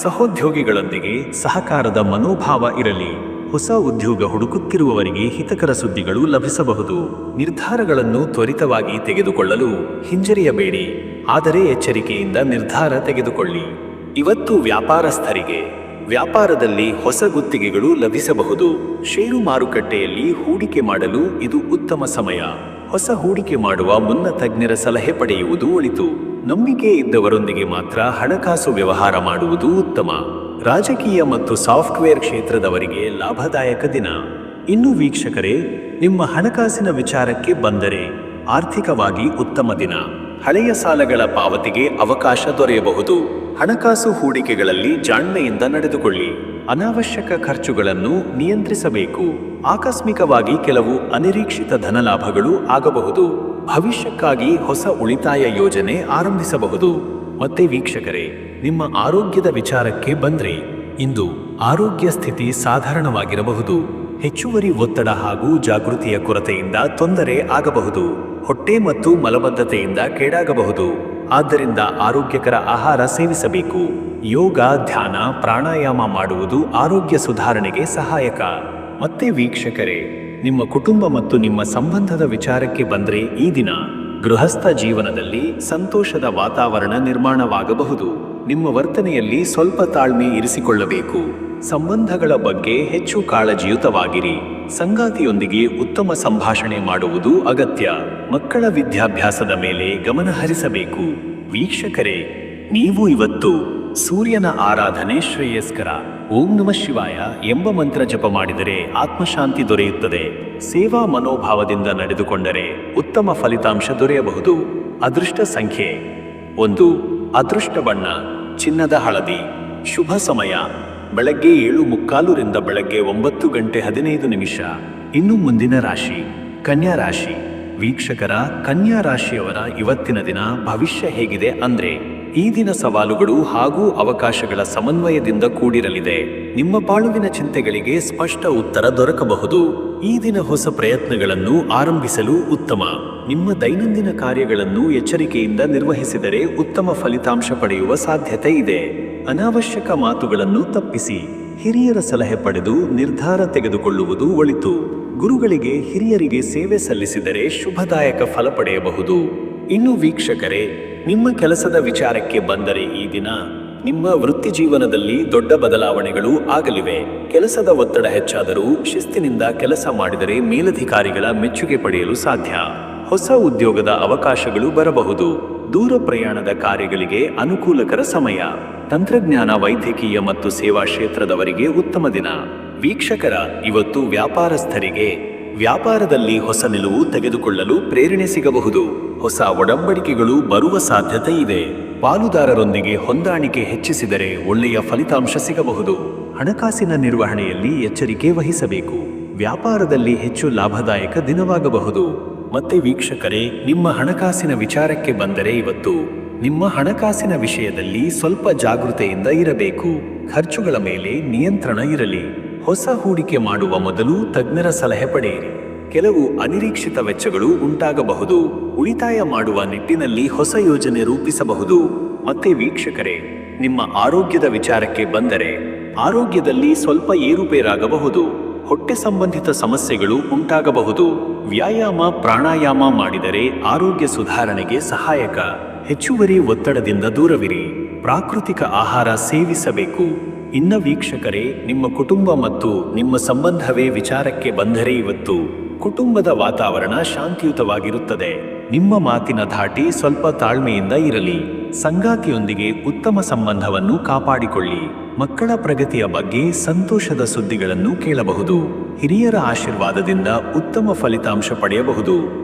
ಸಹೋದ್ಯೋಗಿಗಳೊಂದಿಗೆ ಸಹಕಾರದ ಮನೋಭಾವ ಇರಲಿ. ಹೊಸ ಉದ್ಯೋಗ ಹುಡುಕುತ್ತಿರುವವರಿಗೆ ಹಿತಕರ ಸುದ್ದಿಗಳು ಲಭಿಸಬಹುದು. ನಿರ್ಧಾರಗಳನ್ನು ತ್ವರಿತವಾಗಿ ತೆಗೆದುಕೊಳ್ಳಲು ಹಿಂಜರಿಯಬೇಡಿ, ಆದರೆ ಎಚ್ಚರಿಕೆಯಿಂದ ನಿರ್ಧಾರ ತೆಗೆದುಕೊಳ್ಳಿ. ಇವತ್ತು ವ್ಯಾಪಾರಸ್ಥರಿಗೆ ವ್ಯಾಪಾರದಲ್ಲಿ ಹೊಸ ಗುತ್ತಿಗೆಗಳು ಲಭಿಸಬಹುದು. ಷೇರು ಮಾರುಕಟ್ಟೆಯಲ್ಲಿ ಹೂಡಿಕೆ ಮಾಡಲು ಇದು ಉತ್ತಮ ಸಮಯ. ಹೊಸ ಹೂಡಿಕೆ ಮಾಡುವ ಮುನ್ನ ತಜ್ಞರ ಸಲಹೆ ಪಡೆಯುವುದು ಒಳಿತು. ನಂಬಿಕೆ ಇದ್ದವರೊಂದಿಗೆ ಮಾತ್ರ ಹಣಕಾಸು ವ್ಯವಹಾರ ಮಾಡುವುದು ಉತ್ತಮ. ರಾಜಕೀಯ ಮತ್ತು ಸಾಫ್ಟ್ವೇರ್ ಕ್ಷೇತ್ರದವರಿಗೆ ಲಾಭದಾಯಕ ದಿನ. ಇನ್ನು ವೀಕ್ಷಕರೇ, ನಿಮ್ಮ ಹಣಕಾಸಿನ ವಿಚಾರಕ್ಕೆ ಬಂದರೆ ಆರ್ಥಿಕವಾಗಿ ಉತ್ತಮ ದಿನ. ಹಳೆಯ ಸಾಲಗಳ ಪಾವತಿಗೆ ಅವಕಾಶ ದೊರೆಯಬಹುದು. ಹಣಕಾಸು ಹೂಡಿಕೆಗಳಲ್ಲಿ ಜಾಣ್ಮೆಯಿಂದ ನಡೆದುಕೊಳ್ಳಿ. ಅನಾವಶ್ಯಕ ಖರ್ಚುಗಳನ್ನು ನಿಯಂತ್ರಿಸಬೇಕು. ಆಕಸ್ಮಿಕವಾಗಿ ಕೆಲವು ಅನಿರೀಕ್ಷಿತ ಧನಲಾಭಗಳು ಆಗಬಹುದು. ಭವಿಷ್ಯಕ್ಕಾಗಿ ಹೊಸ ಉಳಿತಾಯ ಯೋಜನೆ ಆರಂಭಿಸಬಹುದು. ಮತ್ತೆ ವೀಕ್ಷಕರೇ, ನಿಮ್ಮ ಆರೋಗ್ಯದ ವಿಚಾರಕ್ಕೆ ಬಂದ್ರೆ ಇಂದು ಆರೋಗ್ಯ ಸ್ಥಿತಿ ಸಾಧಾರಣವಾಗಿರಬಹುದು. ಹೆಚ್ಚುವರಿ ಒತ್ತಡ ಹಾಗೂ ಜಾಗೃತಿಯ ಕೊರತೆಯಿಂದ ತೊಂದರೆ ಆಗಬಹುದು. ಹೊಟ್ಟೆ ಮತ್ತು ಮಲಬದ್ಧತೆಯಿಂದ ಕೇಡಾಗಬಹುದು. ಆದ್ದರಿಂದ ಆರೋಗ್ಯಕರ ಆಹಾರ ಸೇವಿಸಬೇಕು. ಯೋಗ, ಧ್ಯಾನ, ಪ್ರಾಣಾಯಾಮ ಮಾಡುವುದು ಆರೋಗ್ಯ ಸುಧಾರಣೆಗೆ ಸಹಾಯಕ. ಮತ್ತೆ ವೀಕ್ಷಕರೇ, ನಿಮ್ಮ ಕುಟುಂಬ ಮತ್ತು ನಿಮ್ಮ ಸಂಬಂಧದ ವಿಚಾರಕ್ಕೆ ಬಂದ್ರೆ ಈ ದಿನ ಗೃಹಸ್ಥ ಜೀವನದಲ್ಲಿ ಸಂತೋಷದ ವಾತಾವರಣ ನಿರ್ಮಾಣವಾಗಬಹುದು. ನಿಮ್ಮ ವರ್ತನೆಯಲ್ಲಿ ಸ್ವಲ್ಪ ತಾಳ್ಮೆ ಇರಿಸಿಕೊಳ್ಳಬೇಕು. ಸಂಬಂಧಗಳ ಬಗ್ಗೆ ಹೆಚ್ಚು ಕಾಳಜಿಯುತವಾಗಿರಿ. ಸಂಗಾತಿಯೊಂದಿಗೆ ಉತ್ತಮ ಸಂಭಾಷಣೆ ಮಾಡುವುದು ಅಗತ್ಯ. ಮಕ್ಕಳ ವಿದ್ಯಾಭ್ಯಾಸದ ಮೇಲೆ ಗಮನ ಹರಿಸಬೇಕು. ವೀಕ್ಷಕರೇ, ನೀವು ಇವತ್ತು ಸೂರ್ಯನ ಆರಾಧನೆ ಶ್ರೇಯಸ್ಕರ. ಓಂ ನಮಃ ಶಿವಾಯ ಎಂಬ ಮಂತ್ರ ಜಪ ಮಾಡಿದರೆ ಆತ್ಮಶಾಂತಿ ದೊರೆಯುತ್ತದೆ. ಸೇವಾ ಮನೋಭಾವದಿಂದ ನಡೆದುಕೊಂಡರೆ ಉತ್ತಮ ಫಲಿತಾಂಶ ದೊರೆಯಬಹುದು. ಅದೃಷ್ಟ ಸಂಖ್ಯೆ 1. ಅದೃಷ್ಟ ಬಣ್ಣ ಚಿನ್ನದ ಹಳದಿ. ಶುಭ ಸಮಯ ಬೆಳಗ್ಗೆ 7:45 ರಿಂದ ಬೆಳಗ್ಗೆ 9:15. ಇನ್ನು ಮುಂದಿನ ರಾಶಿ ಕನ್ಯಾ ರಾಶಿ. ವೀಕ್ಷಕರ, ಕನ್ಯಾ ರಾಶಿಯವರ ಇವತ್ತಿನ ದಿನ ಭವಿಷ್ಯ ಹೇಗಿದೆ ಅಂದ್ರೆ, ಈ ದಿನ ಸವಾಲುಗಳು ಹಾಗೂ ಅವಕಾಶಗಳ ಸಮನ್ವಯದಿಂದ ಕೂಡಿರಲಿದೆ. ನಿಮ್ಮ ಬಾಳುವಿನ ಚಿಂತೆಗಳಿಗೆ ಸ್ಪಷ್ಟ ಉತ್ತರ ದೊರಕಬಹುದು. ಈ ದಿನ ಹೊಸ ಪ್ರಯತ್ನಗಳನ್ನು ಆರಂಭಿಸಲು ಉತ್ತಮ. ನಿಮ್ಮ ದೈನಂದಿನ ಕಾರ್ಯಗಳನ್ನು ಎಚ್ಚರಿಕೆಯಿಂದ ನಿರ್ವಹಿಸಿದರೆ ಉತ್ತಮ ಫಲಿತಾಂಶ ಪಡೆಯುವ ಸಾಧ್ಯತೆ ಇದೆ. ಅನಾವಶ್ಯಕ ಮಾತುಗಳನ್ನು ತಪ್ಪಿಸಿ ಹಿರಿಯರ ಸಲಹೆ ಪಡೆದು ನಿರ್ಧಾರ ತೆಗೆದುಕೊಳ್ಳುವುದು ಒಳಿತು. ಗುರುಗಳಿಗೆ, ಹಿರಿಯರಿಗೆ ಸೇವೆ ಸಲ್ಲಿಸಿದರೆ ಶುಭದಾಯಕ ಫಲ ಪಡೆಯಬಹುದು. ಇನ್ನು ವೀಕ್ಷಕರೇ, ನಿಮ್ಮ ಕೆಲಸದ ವಿಚಾರಕ್ಕೆ ಬಂದರೆ ಈ ದಿನ ನಿಮ್ಮ ವೃತ್ತಿ ಜೀವನದಲ್ಲಿ ದೊಡ್ಡ ಬದಲಾವಣೆಗಳು ಆಗಲಿವೆ. ಕೆಲಸದ ಒತ್ತಡ ಹೆಚ್ಚಾದರೂ ಶಿಸ್ತಿನಿಂದ ಕೆಲಸ ಮಾಡಿದರೆ ಮೇಲಧಿಕಾರಿಗಳ ಮೆಚ್ಚುಗೆ ಪಡೆಯಲು ಸಾಧ್ಯ. ಹೊಸ ಉದ್ಯೋಗದ ಅವಕಾಶಗಳು ಬರಬಹುದು. ದೂರ ಪ್ರಯಾಣದ ಕಾರ್ಯಗಳಿಗೆ ಅನುಕೂಲಕರ ಸಮಯ. ತಂತ್ರಜ್ಞಾನ, ವೈದ್ಯಕೀಯ ಮತ್ತು ಸೇವಾ ಕ್ಷೇತ್ರದವರಿಗೆ ಉತ್ತಮ ದಿನ. ವೀಕ್ಷಕರ, ಇವತ್ತು ವ್ಯಾಪಾರಸ್ಥರಿಗೆ ವ್ಯಾಪಾರದಲ್ಲಿ ಹೊಸ ನಿಲುವು ತೆಗೆದುಕೊಳ್ಳಲು ಪ್ರೇರಣೆ ಸಿಗಬಹುದು. ಹೊಸ ಒಡಂಬಡಿಕೆಗಳು ಬರುವ ಸಾಧ್ಯತೆ ಇದೆ. ಪಾಲುದಾರರೊಂದಿಗೆ ಹೊಂದಾಣಿಕೆ ಹೆಚ್ಚಿಸಿದರೆ ಒಳ್ಳೆಯ ಫಲಿತಾಂಶ ಸಿಗಬಹುದು. ಹಣಕಾಸಿನ ನಿರ್ವಹಣೆಯಲ್ಲಿ ಎಚ್ಚರಿಕೆ ವಹಿಸಬೇಕು. ವ್ಯಾಪಾರದಲ್ಲಿ ಹೆಚ್ಚು ಲಾಭದಾಯಕ ದಿನವಾಗಬಹುದು. ಮತ್ತೆ ವೀಕ್ಷಕರೇ, ನಿಮ್ಮ ಹಣಕಾಸಿನ ವಿಚಾರಕ್ಕೆ ಬಂದರೆ ಇವತ್ತು ನಿಮ್ಮ ಹಣಕಾಸಿನ ವಿಷಯದಲ್ಲಿ ಸ್ವಲ್ಪ ಜಾಗೃತೆಯಿಂದ ಇರಬೇಕು. ಖರ್ಚುಗಳ ಮೇಲೆ ನಿಯಂತ್ರಣ ಇರಲಿ. ಹೊಸ ಹೂಡಿಕೆ ಮಾಡುವ ಮೊದಲು ತಜ್ಞರ ಸಲಹೆ ಪಡೆಯಿರಿ. ಕೆಲವು ಅನಿರೀಕ್ಷಿತ ವೆಚ್ಚಗಳು ಉಂಟಾಗಬಹುದು. ಉಳಿತಾಯ ಮಾಡುವ ನಿಟ್ಟಿನಲ್ಲಿ ಹೊಸ ಯೋಜನೆ ರೂಪಿಸಬಹುದು. ಮತ್ತೆ ವೀಕ್ಷಕರೇ, ನಿಮ್ಮ ಆರೋಗ್ಯದ ವಿಚಾರಕ್ಕೆ ಬಂದರೆ ಆರೋಗ್ಯದಲ್ಲಿ ಸ್ವಲ್ಪ ಏರುಪೇರಾಗಬಹುದು. ಹೊಟ್ಟೆ ಸಂಬಂಧಿತ ಸಮಸ್ಯೆಗಳು ಉಂಟಾಗಬಹುದು. ವ್ಯಾಯಾಮ, ಪ್ರಾಣಾಯಾಮ ಮಾಡಿದರೆ ಆರೋಗ್ಯ ಸುಧಾರಣೆಗೆ ಸಹಾಯಕ. ಹೆಚ್ಚುವರಿ ಒತ್ತಡದಿಂದ ದೂರವಿರಿ. ಪ್ರಾಕೃತಿಕ ಆಹಾರ ಸೇವಿಸಬೇಕು. ಇನ್ನ ವೀಕ್ಷಕರೇ, ನಿಮ್ಮ ಕುಟುಂಬ ಮತ್ತು ನಿಮ್ಮ ಸಂಬಂಧವೇ ವಿಚಾರಕ್ಕೆ ಬಂದರೆ ಇವತ್ತು ಕುಟುಂಬದ ವಾತಾವರಣ ಶಾಂತಿಯುತವಾಗಿರುತ್ತದೆ. ನಿಮ್ಮ ಮಾತಿನ ಧಾಟಿ ಸ್ವಲ್ಪ ತಾಳ್ಮೆಯಿಂದ ಇರಲಿ. ಸಂಗಾತಿಯೊಂದಿಗೆ ಉತ್ತಮ ಸಂಬಂಧವನ್ನು ಕಾಪಾಡಿಕೊಳ್ಳಿ. ಮಕ್ಕಳ ಪ್ರಗತಿಯ ಬಗ್ಗೆ ಸಂತೋಷದ ಸುದ್ದಿಗಳನ್ನು ಕೇಳಬಹುದು. ಹಿರಿಯರ ಆಶೀರ್ವಾದದಿಂದ ಉತ್ತಮ ಫಲಿತಾಂಶ ಪಡೆಯಬಹುದು.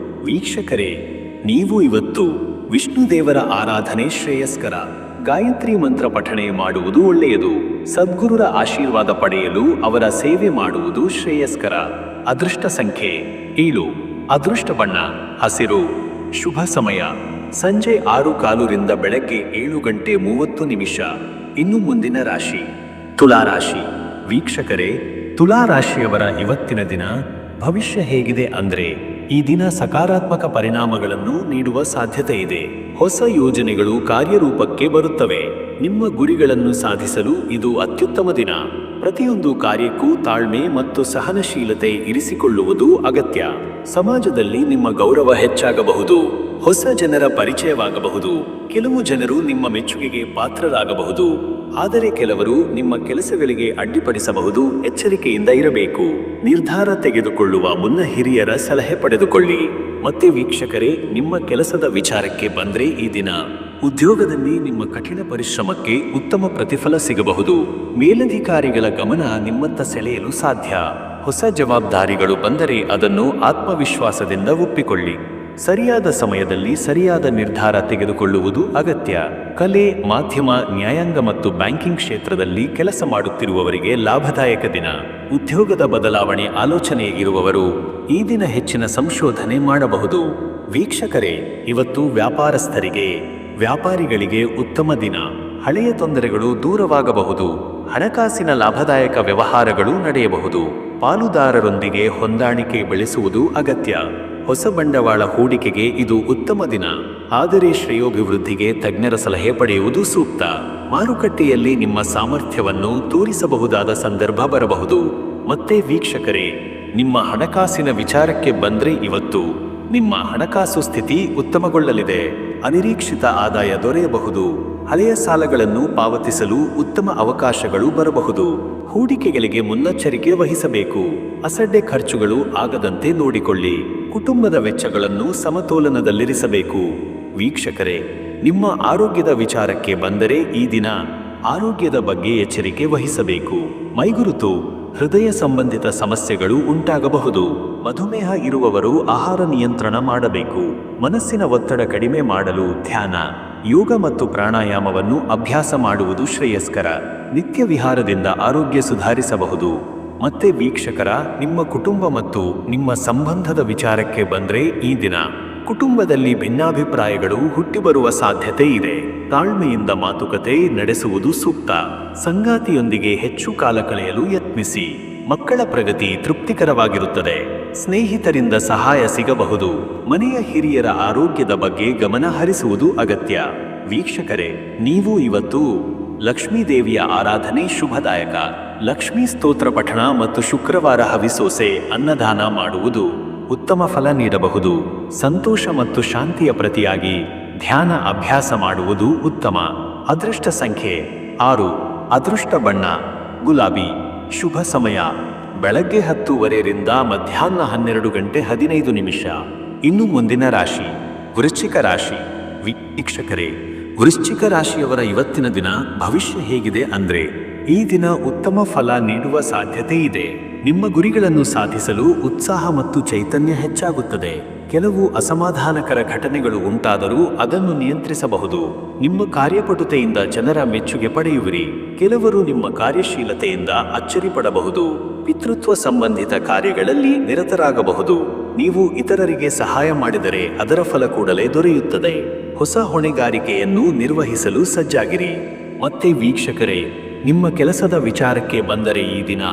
ವೀಕ್ಷಕರೇ, ನೀವು ಇವತ್ತು ವಿಷ್ಣು ದೇವರ ಆರಾಧನೆ ಶ್ರೇಯಸ್ಕರ. ಗಾಯತ್ರಿ ಮಂತ್ರ ಪಠಣೆ ಮಾಡುವುದು ಒಳ್ಳೆಯದು. ಸದ್ಗುರುರ ಆಶೀರ್ವಾದ ಪಡೆಯಲು ಅವರ ಸೇವೆ ಮಾಡುವುದು ಶ್ರೇಯಸ್ಕರ. ಅದೃಷ್ಟ ಸಂಖ್ಯೆ 7. ಅದೃಷ್ಟ ಬಣ್ಣ ಹಸಿರು. ಶುಭ ಸಮಯ ಸಂಜೆ 6:15 ರಿಂದ ಬೆಳಗ್ಗೆ 7:30. ಇನ್ನು ಮುಂದಿನ ರಾಶಿ ತುಲಾರಾಶಿ. ವೀಕ್ಷಕರೇ, ತುಲಾರಾಶಿಯವರ ಇವತ್ತಿನ ದಿನ ಭವಿಷ್ಯ ಹೇಗಿದೆ ಅಂದ್ರೆ, ಈ ದಿನ ಸಕಾರಾತ್ಮಕ ಪರಿಣಾಮಗಳನ್ನು ನೀಡುವ ಸಾಧ್ಯತೆ ಇದೆ. ಹೊಸ ಯೋಜನೆಗಳು ಕಾರ್ಯರೂಪಕ್ಕೆ ಬರುತ್ತವೆ. ನಿಮ್ಮ ಗುರಿಗಳನ್ನು ಸಾಧಿಸಲು ಇದು ಅತ್ಯುತ್ತಮ ದಿನ. ಪ್ರತಿಯೊಂದು ಕಾರ್ಯಕ್ಕೂ ತಾಳ್ಮೆ ಮತ್ತು ಸಹನಶೀಲತೆ ಇರಿಸಿಕೊಳ್ಳುವುದು ಅಗತ್ಯ. ಸಮಾಜದಲ್ಲಿ ನಿಮ್ಮ ಗೌರವ ಹೆಚ್ಚಾಗಬಹುದು. ಹೊಸ ಜನರ ಪರಿಚಯವಾಗಬಹುದು. ಕೆಲವು ಜನರು ನಿಮ್ಮ ಮೆಚ್ಚುಗೆಗೆ ಪಾತ್ರರಾಗಬಹುದು. ಆದರೆ ಕೆಲವರು ನಿಮ್ಮ ಕೆಲಸಗಳಿಗೆ ಅಡ್ಡಿಪಡಿಸಬಹುದು. ಎಚ್ಚರಿಕೆಯಿಂದ ಇರಬೇಕು. ನಿರ್ಧಾರ ತೆಗೆದುಕೊಳ್ಳುವ ಮುನ್ನ ಹಿರಿಯರ ಸಲಹೆ ಪಡೆದುಕೊಳ್ಳಿ. ಮತ್ತೆ ವೀಕ್ಷಕರೇ, ನಿಮ್ಮ ಕೆಲಸದ ವಿಚಾರಕ್ಕೆ ಬಂದ್ರೆ ಈ ದಿನ ಉದ್ಯೋಗದಲ್ಲಿ ನಿಮ್ಮ ಕಠಿಣ ಪರಿಶ್ರಮಕ್ಕೆ ಉತ್ತಮ ಪ್ರತಿಫಲ ಸಿಗಬಹುದು. ಮೇಲಧಿಕಾರಿಗಳ ಗಮನ ನಿಮ್ಮತ್ತ ಸೆಳೆಯಲು ಸಾಧ್ಯ. ಹೊಸ ಜವಾಬ್ದಾರಿಗಳು ಬಂದರೆ ಅದನ್ನು ಆತ್ಮವಿಶ್ವಾಸದಿಂದ ಒಪ್ಪಿಕೊಳ್ಳಿ. ಸರಿಯಾದ ಸಮಯದಲ್ಲಿ ಸರಿಯಾದ ನಿರ್ಧಾರ ತೆಗೆದುಕೊಳ್ಳುವುದು ಅಗತ್ಯ. ಕಲೆ, ಮಾಧ್ಯಮ, ನ್ಯಾಯಾಂಗ ಮತ್ತು ಬ್ಯಾಂಕಿಂಗ್ ಕ್ಷೇತ್ರದಲ್ಲಿ ಕೆಲಸ ಮಾಡುತ್ತಿರುವವರಿಗೆ ಲಾಭದಾಯಕ ದಿನ. ಉದ್ಯೋಗದ ಬದಲಾವಣೆ ಆಲೋಚನೆ ಇರುವವರು ಈ ದಿನ ಹೆಚ್ಚಿನ ಸಂಶೋಧನೆ ಮಾಡಬಹುದು. ವೀಕ್ಷಕರೇ, ಇವತ್ತು ವ್ಯಾಪಾರಿಗಳಿಗೆ ಉತ್ತಮ ದಿನ. ಹಳೆಯ ತೊಂದರೆಗಳು ದೂರವಾಗಬಹುದು. ಹಣಕಾಸಿನ ಲಾಭದಾಯಕ ವ್ಯವಹಾರಗಳು ನಡೆಯಬಹುದು. ಪಾಲುದಾರರೊಂದಿಗೆ ಹೊಂದಾಣಿಕೆ ಬೆಳೆಸುವುದು ಅಗತ್ಯ. ಹೊಸ ಬಂಡವಾಳ ಹೂಡಿಕೆಗೆ ಇದು ಉತ್ತಮ ದಿನ, ಆದರೆ ಶ್ರೇಯೋಭಿವೃದ್ಧಿಗೆ ತಜ್ಞರ ಸಲಹೆ ಪಡೆಯುವುದು ಸೂಕ್ತ. ಮಾರುಕಟ್ಟೆಯಲ್ಲಿ ನಿಮ್ಮ ಸಾಮರ್ಥ್ಯವನ್ನು ತೋರಿಸಬಹುದಾದ ಸಂದರ್ಭ ಬರಬಹುದು. ಮತ್ತೆ ವೀಕ್ಷಕರೇ, ನಿಮ್ಮ ಹಣಕಾಸಿನ ವಿಚಾರಕ್ಕೆ ಬಂದ್ರೆ ಇವತ್ತು ನಿಮ್ಮ ಹಣಕಾಸು ಸ್ಥಿತಿ ಉತ್ತಮಗೊಳ್ಳಲಿದೆ. ಅನಿರೀಕ್ಷಿತ ಆದಾಯ ದೊರೆಯಬಹುದು. ಹಳೆಯ ಸಾಲಗಳನ್ನು ಪಾವತಿಸಲು ಉತ್ತಮ ಅವಕಾಶಗಳು ಬರಬಹುದು. ಹೂಡಿಕೆಗಳಿಗೆ ಮುನ್ನೆಚ್ಚರಿಕೆ ವಹಿಸಬೇಕು. ಅಸಡ್ಡೆ ಖರ್ಚುಗಳು ಆಗದಂತೆ ನೋಡಿಕೊಳ್ಳಿ. ಕುಟುಂಬದ ವೆಚ್ಚಗಳನ್ನು ಸಮತೋಲನದಲ್ಲಿರಿಸಬೇಕು. ವೀಕ್ಷಕರೇ, ನಿಮ್ಮ ಆರೋಗ್ಯದ ವಿಚಾರಕ್ಕೆ ಬಂದರೆ ಈ ದಿನ ಆರೋಗ್ಯದ ಬಗ್ಗೆ ಎಚ್ಚರಿಕೆ ವಹಿಸಬೇಕು. ಮೈಗುರುತು, ಹೃದಯ ಸಂಬಂಧಿತ ಸಮಸ್ಯೆಗಳು ಉಂಟಾಗಬಹುದು. ಮಧುಮೇಹ ಇರುವವರು ಆಹಾರ ನಿಯಂತ್ರಣ ಮಾಡಬೇಕು. ಮನಸ್ಸಿನ ಒತ್ತಡ ಕಡಿಮೆ ಮಾಡಲು ಧ್ಯಾನ, ಯೋಗ ಮತ್ತು ಪ್ರಾಣಾಯಾಮವನ್ನು ಅಭ್ಯಾಸ ಮಾಡುವುದು ಶ್ರೇಯಸ್ಕರ. ನಿತ್ಯ ವಿಹಾರದಿಂದ ಆರೋಗ್ಯ ಸುಧಾರಿಸಬಹುದು. ಮತ್ತೆ ವೀಕ್ಷಕರ, ನಿಮ್ಮ ಕುಟುಂಬ ಮತ್ತು ನಿಮ್ಮ ಸಂಬಂಧದ ವಿಚಾರಕ್ಕೆ ಬಂದ್ರೆ ಈ ದಿನ ಕುಟುಂಬದಲ್ಲಿ ಭಿನ್ನಾಭಿಪ್ರಾಯಗಳು ಹುಟ್ಟಿಬರುವ ಸಾಧ್ಯತೆ ಇದೆ. ತಾಳ್ಮೆಯಿಂದ ಮಾತುಕತೆ ನಡೆಸುವುದು ಸೂಕ್ತ. ಸಂಗಾತಿಯೊಂದಿಗೆ ಹೆಚ್ಚು ಕಾಲ ಕಳೆಯಲು ಯತ್ನಿಸಿ. ಮಕ್ಕಳ ಪ್ರಗತಿ ತೃಪ್ತಿಕರವಾಗಿರುತ್ತದೆ. ಸ್ನೇಹಿತರಿಂದ ಸಹಾಯ ಸಿಗಬಹುದು. ಮನೆಯ ಹಿರಿಯರ ಆರೋಗ್ಯದ ಬಗ್ಗೆ ಗಮನ ಹರಿಸುವುದು ಅಗತ್ಯ. ವೀಕ್ಷಕರೇ, ನೀವು ಇವತ್ತು ಲಕ್ಷ್ಮೀ ದೇವಿಯ ಆರಾಧನೆ ಶುಭದಾಯಕ. ಲಕ್ಷ್ಮೀ ಸ್ತೋತ್ರ ಪಠಣ ಮತ್ತು ಶುಕ್ರವಾರ ಹವಿಸೋಸೆ ಅನ್ನದಾನ ಮಾಡುವುದು ಉತ್ತಮ ಫಲ ನೀಡಬಹುದು. ಸಂತೋಷ ಮತ್ತು ಶಾಂತಿಯ ಪ್ರತಿಯಾಗಿ ಧ್ಯಾನ ಅಭ್ಯಾಸ ಮಾಡುವುದು ಉತ್ತಮ. ಅದೃಷ್ಟ ಸಂಖ್ಯೆ 6. ಅದೃಷ್ಟ ಬಣ್ಣ ಗುಲಾಬಿ. ಶುಭ ಸಮಯ ಬೆಳಗ್ಗೆ 10:15 ಮಧ್ಯಾಹ್ನ 12:15. ಇನ್ನು ಮುಂದಿನ ರಾಶಿ ವೃಶ್ಚಿಕ ರಾಶಿ. ವೀಕ್ಷಕರೇ, ವೃಶ್ಚಿಕ ರಾಶಿಯವರ ಇವತ್ತಿನ ದಿನ ಭವಿಷ್ಯ ಹೇಗಿದೆ ಅಂದ್ರೆ, ಈ ದಿನ ಉತ್ತಮ ಫಲ ನೀಡುವ ಸಾಧ್ಯತೆ ಇದೆ. ನಿಮ್ಮ ಗುರಿಗಳನ್ನು ಸಾಧಿಸಲು ಉತ್ಸಾಹ ಮತ್ತು ಚೈತನ್ಯ ಹೆಚ್ಚಾಗುತ್ತದೆ. ಕೆಲವು ಅಸಮಾಧಾನಕರ ಘಟನೆಗಳು ಉಂಟಾದರೂ ಅದನ್ನು ನಿಯಂತ್ರಿಸಬಹುದು. ನಿಮ್ಮ ಕಾರ್ಯಪಟುತೆಯಿಂದ ಜನರ ಮೆಚ್ಚುಗೆ ಪಡೆಯುವಿರಿ. ಕೆಲವರು ನಿಮ್ಮ ಕಾರ್ಯಶೀಲತೆಯಿಂದ ಅಚ್ಚರಿ ಪಡಬಹುದು. ಪಿತೃತ್ವ ಸಂಬಂಧಿತ ಕಾರ್ಯಗಳಲ್ಲಿ ನಿರತರಾಗಬಹುದು. ನೀವು ಇತರರಿಗೆ ಸಹಾಯ ಮಾಡಿದರೆ ಅದರ ಫಲ ಕೂಡಲೇ ದೊರೆಯುತ್ತದೆ. ಹೊಸ ಹೊಣೆಗಾರಿಕೆಯನ್ನು ನಿರ್ವಹಿಸಲು ಸಜ್ಜಾಗಿರಿ. ಮತ್ತೆ ವೀಕ್ಷಕರೇ, ನಿಮ್ಮ ಕೆಲಸದ ವಿಚಾರಕ್ಕೆ ಬಂದರೆ ಈ ದಿನ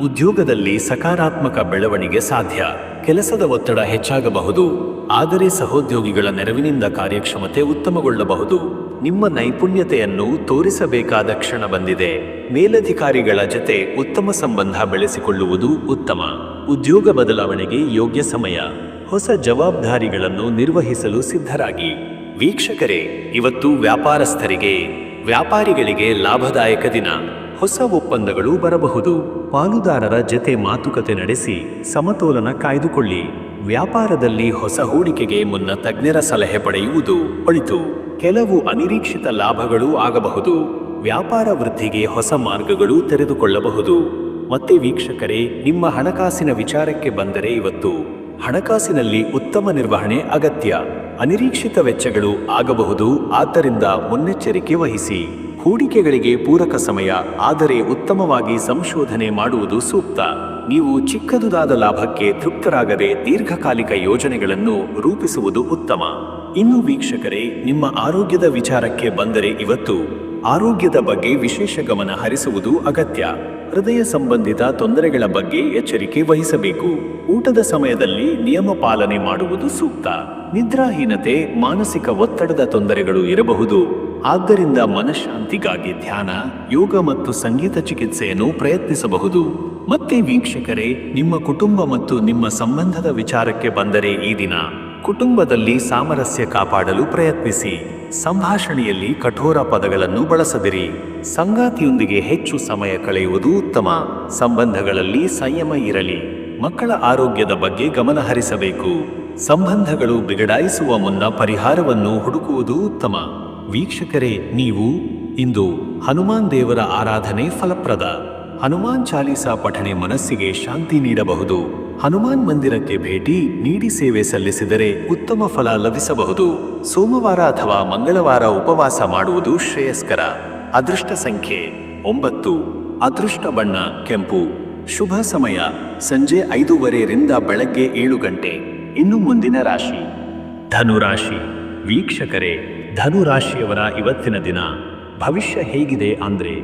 ಉದ್ಯೋಗದಲ್ಲಿ ಸಕಾರಾತ್ಮಕ ಬೆಳವಣಿಗೆ ಸಾಧ್ಯ. ಕೆಲಸದ ಒತ್ತಡ ಹೆಚ್ಚಾಗಬಹುದು, ಆದರೆ ಸಹೋದ್ಯೋಗಿಗಳ ನೆರವಿನಿಂದ ಕಾರ್ಯಕ್ಷಮತೆ ಉತ್ತಮಗೊಳ್ಳಬಹುದು. ನಿಮ್ಮ ನೈಪುಣ್ಯತೆಯನ್ನು ತೋರಿಸಬೇಕಾದ ಕ್ಷಣ ಬಂದಿದೆ. ಮೇಲಧಿಕಾರಿಗಳ ಜೊತೆ ಉತ್ತಮ ಸಂಬಂಧ ಬೆಳೆಸಿಕೊಳ್ಳುವುದು ಉತ್ತಮ. ಉದ್ಯೋಗ ಬದಲಾವಣೆಗೆ ಯೋಗ್ಯ ಸಮಯ. ಹೊಸ ಜವಾಬ್ದಾರಿಗಳನ್ನು ನಿರ್ವಹಿಸಲು ಸಿದ್ಧರಾಗಿ. ವೀಕ್ಷಕರೇ, ಇವತ್ತು ವ್ಯಾಪಾರಿಗಳಿಗೆ ಲಾಭದಾಯಕ ದಿನ. ಹೊಸ ಒಪ್ಪಂದಗಳು ಬರಬಹುದು. ಪಾಲುದಾರರ ಜೊತೆ ಮಾತುಕತೆ ನಡೆಸಿ ಸಮತೋಲನ ಕಾಯ್ದುಕೊಳ್ಳಿ. ವ್ಯಾಪಾರದಲ್ಲಿ ಹೊಸ ಹೂಡಿಕೆಗೆ ಮುನ್ನ ತಜ್ಞರ ಸಲಹೆ ಪಡೆಯುವುದು ಒಳಿತು. ಕೆಲವು ಅನಿರೀಕ್ಷಿತ ಲಾಭಗಳು ಆಗಬಹುದು. ವ್ಯಾಪಾರ ವೃದ್ಧಿಗೆ ಹೊಸ ಮಾರ್ಗಗಳು ತೆರೆದುಕೊಳ್ಳಬಹುದು. ಮತ್ತೆ ವೀಕ್ಷಕರೇ, ನಿಮ್ಮ ಹಣಕಾಸಿನ ವಿಚಾರಕ್ಕೆ ಬಂದರೆ ಇವತ್ತು ಹಣಕಾಸಿನಲ್ಲಿ ಉತ್ತಮ ನಿರ್ವಹಣೆ ಅಗತ್ಯ. ಅನಿರೀಕ್ಷಿತ ವೆಚ್ಚಗಳು ಆಗಬಹುದು, ಆದ್ದರಿಂದ ಮುನ್ನೆಚ್ಚರಿಕೆ ವಹಿಸಿ. ಹೂಡಿಕೆಗಳಿಗೆ ಪೂರಕ ಸಮಯ, ಆದರೆ ಉತ್ತಮವಾಗಿ ಸಂಶೋಧನೆ ಮಾಡುವುದು ಸೂಕ್ತ. ನೀವು ಚಿಕ್ಕದುದಾದ ಲಾಭಕ್ಕೆ ತೃಪ್ತರಾಗದೆ ದೀರ್ಘಕಾಲಿಕ ಯೋಜನೆಗಳನ್ನು ರೂಪಿಸುವುದು ಉತ್ತಮ. ಇನ್ನು ವೀಕ್ಷಕರೇ, ನಿಮ್ಮ ಆರೋಗ್ಯದ ವಿಚಾರಕ್ಕೆ ಬಂದರೆ ಇವತ್ತು ಆರೋಗ್ಯದ ಬಗ್ಗೆ ವಿಶೇಷ ಗಮನ ಹರಿಸುವುದು ಅಗತ್ಯ. ಹೃದಯ ಸಂಬಂಧಿತ ತೊಂದರೆಗಳ ಬಗ್ಗೆ ಎಚ್ಚರಿಕೆ ವಹಿಸಬೇಕು. ಊಟದ ಸಮಯದಲ್ಲಿ ನಿಯಮ ಪಾಲನೆ ಮಾಡುವುದು ಸೂಕ್ತ. ನಿದ್ರಾಹೀನತೆ, ಮಾನಸಿಕ ಒತ್ತಡದ ತೊಂದರೆಗಳು ಇರಬಹುದು. ಆದ್ದರಿಂದ ಮನಃಶಾಂತಿಗಾಗಿ ಧ್ಯಾನ, ಯೋಗ ಮತ್ತು ಸಂಗೀತ ಚಿಕಿತ್ಸೆಯನ್ನು ಪ್ರಯತ್ನಿಸಬಹುದು. ಮತ್ತೆ ವೀಕ್ಷಕರೇ, ನಿಮ್ಮ ಕುಟುಂಬ ಮತ್ತು ನಿಮ್ಮ ಸಂಬಂಧದ ವಿಚಾರಕ್ಕೆ ಬಂದರೆ ಈ ದಿನ ಕುಟುಂಬದಲ್ಲಿ ಸಾಮರಸ್ಯ ಕಾಪಾಡಲು ಪ್ರಯತ್ನಿಸಿ. ಸಂಭಾಷಣೆಯಲ್ಲಿ ಕಠೋರ ಪದಗಳನ್ನು ಬಳಸದಿರಿ. ಸಂಗಾತಿಯೊಂದಿಗೆ ಹೆಚ್ಚು ಸಮಯ ಕಳೆಯುವುದು ಉತ್ತಮ. ಸಂಬಂಧಗಳಲ್ಲಿ ಸಂಯಮ ಇರಲಿ. ಮಕ್ಕಳ ಆರೋಗ್ಯದ ಬಗ್ಗೆ ಗಮನ ಹರಿಸಬೇಕು. ಸಂಬಂಧಗಳು ಬಿಗಡಾಯಿಸುವ ಮುನ್ನ ಪರಿಹಾರವನ್ನು ಹುಡುಕುವುದು ಉತ್ತಮ. ವೀಕ್ಷಕರೇ, ನೀವು ಇಂದು ಹನುಮಾನ್ ದೇವರ ಆರಾಧನೆ ಫಲಪ್ರದ. ಹನುಮಾನ್ ಚಾಲೀಸಾ ಪಠಣೆ ಮನಸ್ಸಿಗೆ ಶಾಂತಿ ನೀಡಬಹುದು. ಹನುಮಾನ್ ಮಂದಿರಕ್ಕೆ ಭೇಟಿ ನೀಡಿ ಸೇವೆ ಸಲ್ಲಿಸಿದರೆ ಉತ್ತಮ ಫಲ ಲಭಿಸಬಹುದು. ಸೋಮವಾರ ಅಥವಾ ಮಂಗಳವಾರ ಉಪವಾಸ ಮಾಡುವುದು ಶ್ರೇಯಸ್ಕರ. ಅದೃಷ್ಟ ಸಂಖ್ಯೆ 9. ಅದೃಷ್ಟ ಬಣ್ಣ ಕೆಂಪು. ಶುಭ ಸಮಯ ಸಂಜೆ 5:15 ಬೆಳಗ್ಗೆ 7 ಗಂಟೆ. ಇನ್ನು ಮುಂದಿನ ರಾಶಿ ಧನುರಾಶಿ. ವೀಕ್ಷಕರೇ, ಧನುರಾಶಿಯವರ ಇವತ್ತಿನ ದಿನ ಭವಿಷ್ಯ ಹೇಗಿದೆ ಅಂದ್ರೆ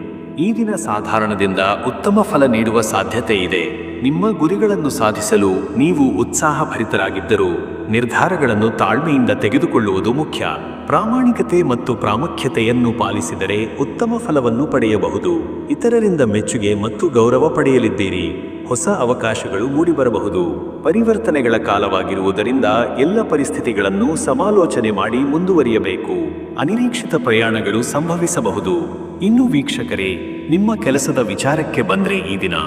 ಈ ದಿನ ಸಾಧಾರಣದಿಂದ ಉತ್ತಮ ಫಲ ನೀಡುವ ಸಾಧ್ಯತೆ ಇದೆ. ನಿಮ್ಮ ಗುರಿಗಳನ್ನು ಸಾಧಿಸಲು ನೀವು ಉತ್ಸಾಹಭರಿತರಾಗಿದ್ದರೂ ನಿರ್ಧಾರಗಳನ್ನು ತಾಳ್ಮೆಯಿಂದ ತೆಗೆದುಕೊಳ್ಳುವುದು ಮುಖ್ಯ. ಪ್ರಾಮಾಣಿಕತೆ ಮತ್ತು ಪ್ರಾಮುಖ್ಯತೆಯನ್ನು ಪಾಲಿಸಿದರೆ ಉತ್ತಮ ಫಲವನ್ನು ಪಡೆಯಬಹುದು. ಇತರರಿಂದ ಮೆಚ್ಚುಗೆ ಮತ್ತು ಗೌರವ ಪಡೆಯಲಿದ್ದೀರಿ. ಹೊಸ ಅವಕಾಶಗಳು ಮೂಡಿಬರಬಹುದು. ಪರಿವರ್ತನೆಗಳ ಕಾಲವಾಗಿರುವುದರಿಂದ ಎಲ್ಲ ಪರಿಸ್ಥಿತಿಗಳನ್ನು ಸಮಾಲೋಚನೆ ಮಾಡಿ ಮುಂದುವರಿಯಬೇಕು. ಅನಿರೀಕ್ಷಿತ ಪ್ರಯಾಣಗಳು ಸಂಭವಿಸಬಹುದು. ಇನ್ನು ವೀಕ್ಷಕರೇ, ನಿಮ್ಮ ಕೆಲಸದ ವಿಚಾರಕ್ಕೆ ಬಂದ್ರೆ ಈ ದಿನ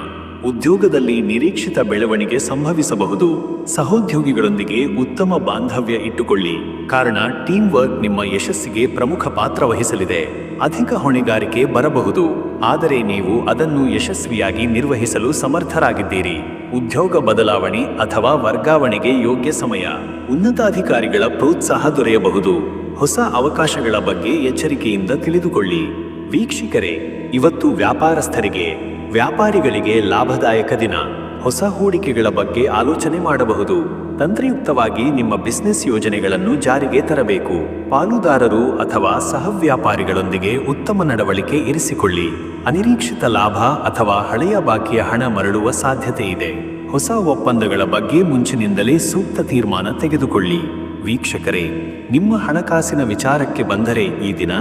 ಉದ್ಯೋಗದಲ್ಲಿ ನಿರೀಕ್ಷಿತ ಬೆಳವಣಿಗೆ ಸಂಭವಿಸಬಹುದು. ಸಹೋದ್ಯೋಗಿಗಳೊಂದಿಗೆ ಉತ್ತಮ ಬಾಂಧವ್ಯ ಇಟ್ಟುಕೊಳ್ಳಿ, ಕಾರಣ ಟೀಮ್ ವರ್ಕ್ ನಿಮ್ಮ ಯಶಸ್ಸಿಗೆ ಪ್ರಮುಖ ಪಾತ್ರ ವಹಿಸಲಿದೆ. ಅಧಿಕ ಹೊಣೆಗಾರಿಕೆ ಬರಬಹುದು, ಆದರೆ ನೀವು ಅದನ್ನು ಯಶಸ್ವಿಯಾಗಿ ನಿರ್ವಹಿಸಲು ಸಮರ್ಥರಾಗಿದ್ದೀರಿ. ಉದ್ಯೋಗ ಬದಲಾವಣೆ ಅಥವಾ ವರ್ಗಾವಣೆಗೆ ಯೋಗ್ಯ ಸಮಯ. ಉನ್ನತ ಅಧಿಕಾರಿಗಳ ಪ್ರೋತ್ಸಾಹ ದೊರೆಯಬಹುದು. ಹೊಸ ಅವಕಾಶಗಳ ಬಗ್ಗೆ ಎಚ್ಚರಿಕೆಯಿಂದ ತಿಳಿದುಕೊಳ್ಳಿ. ವೀಕ್ಷಕರೇ, ಇವತ್ತು ವ್ಯಾಪಾರಿಗಳಿಗೆ ಲಾಭದಾಯಕ ದಿನ. ಹೊಸ ಹೂಡಿಕೆಗಳ ಬಗ್ಗೆ ಆಲೋಚನೆ ಮಾಡಬಹುದು. ತಂತ್ರಯುಕ್ತವಾಗಿ ನಿಮ್ಮ ಬಿಸಿನೆಸ್ ಯೋಜನೆಗಳನ್ನು ಜಾರಿಗೆ ತರಬೇಕು. ಪಾಲುದಾರರು ಅಥವಾ ಸಹವ್ಯಾಪಾರಿಗಳೊಂದಿಗೆ ಉತ್ತಮ ನಡವಳಿಕೆ ಇರಿಸಿಕೊಳ್ಳಿ. ಅನಿರೀಕ್ಷಿತ ಲಾಭ ಅಥವಾ ಹಳೆಯ ಬಾಕಿಯ ಹಣ ಮರಳುವ ಸಾಧ್ಯತೆ ಇದೆ. ಹೊಸ ಒಪ್ಪಂದಗಳ ಬಗ್ಗೆ ಮುಂಚಿನಿಂದಲೇ ಸೂಕ್ತ ತೀರ್ಮಾನ ತೆಗೆದುಕೊಳ್ಳಿ. ವೀಕ್ಷಕರೇ, ನಿಮ್ಮ ಹಣಕಾಸಿನ ವಿಚಾರಕ್ಕೆ ಬಂದರೆ ಈ ದಿನ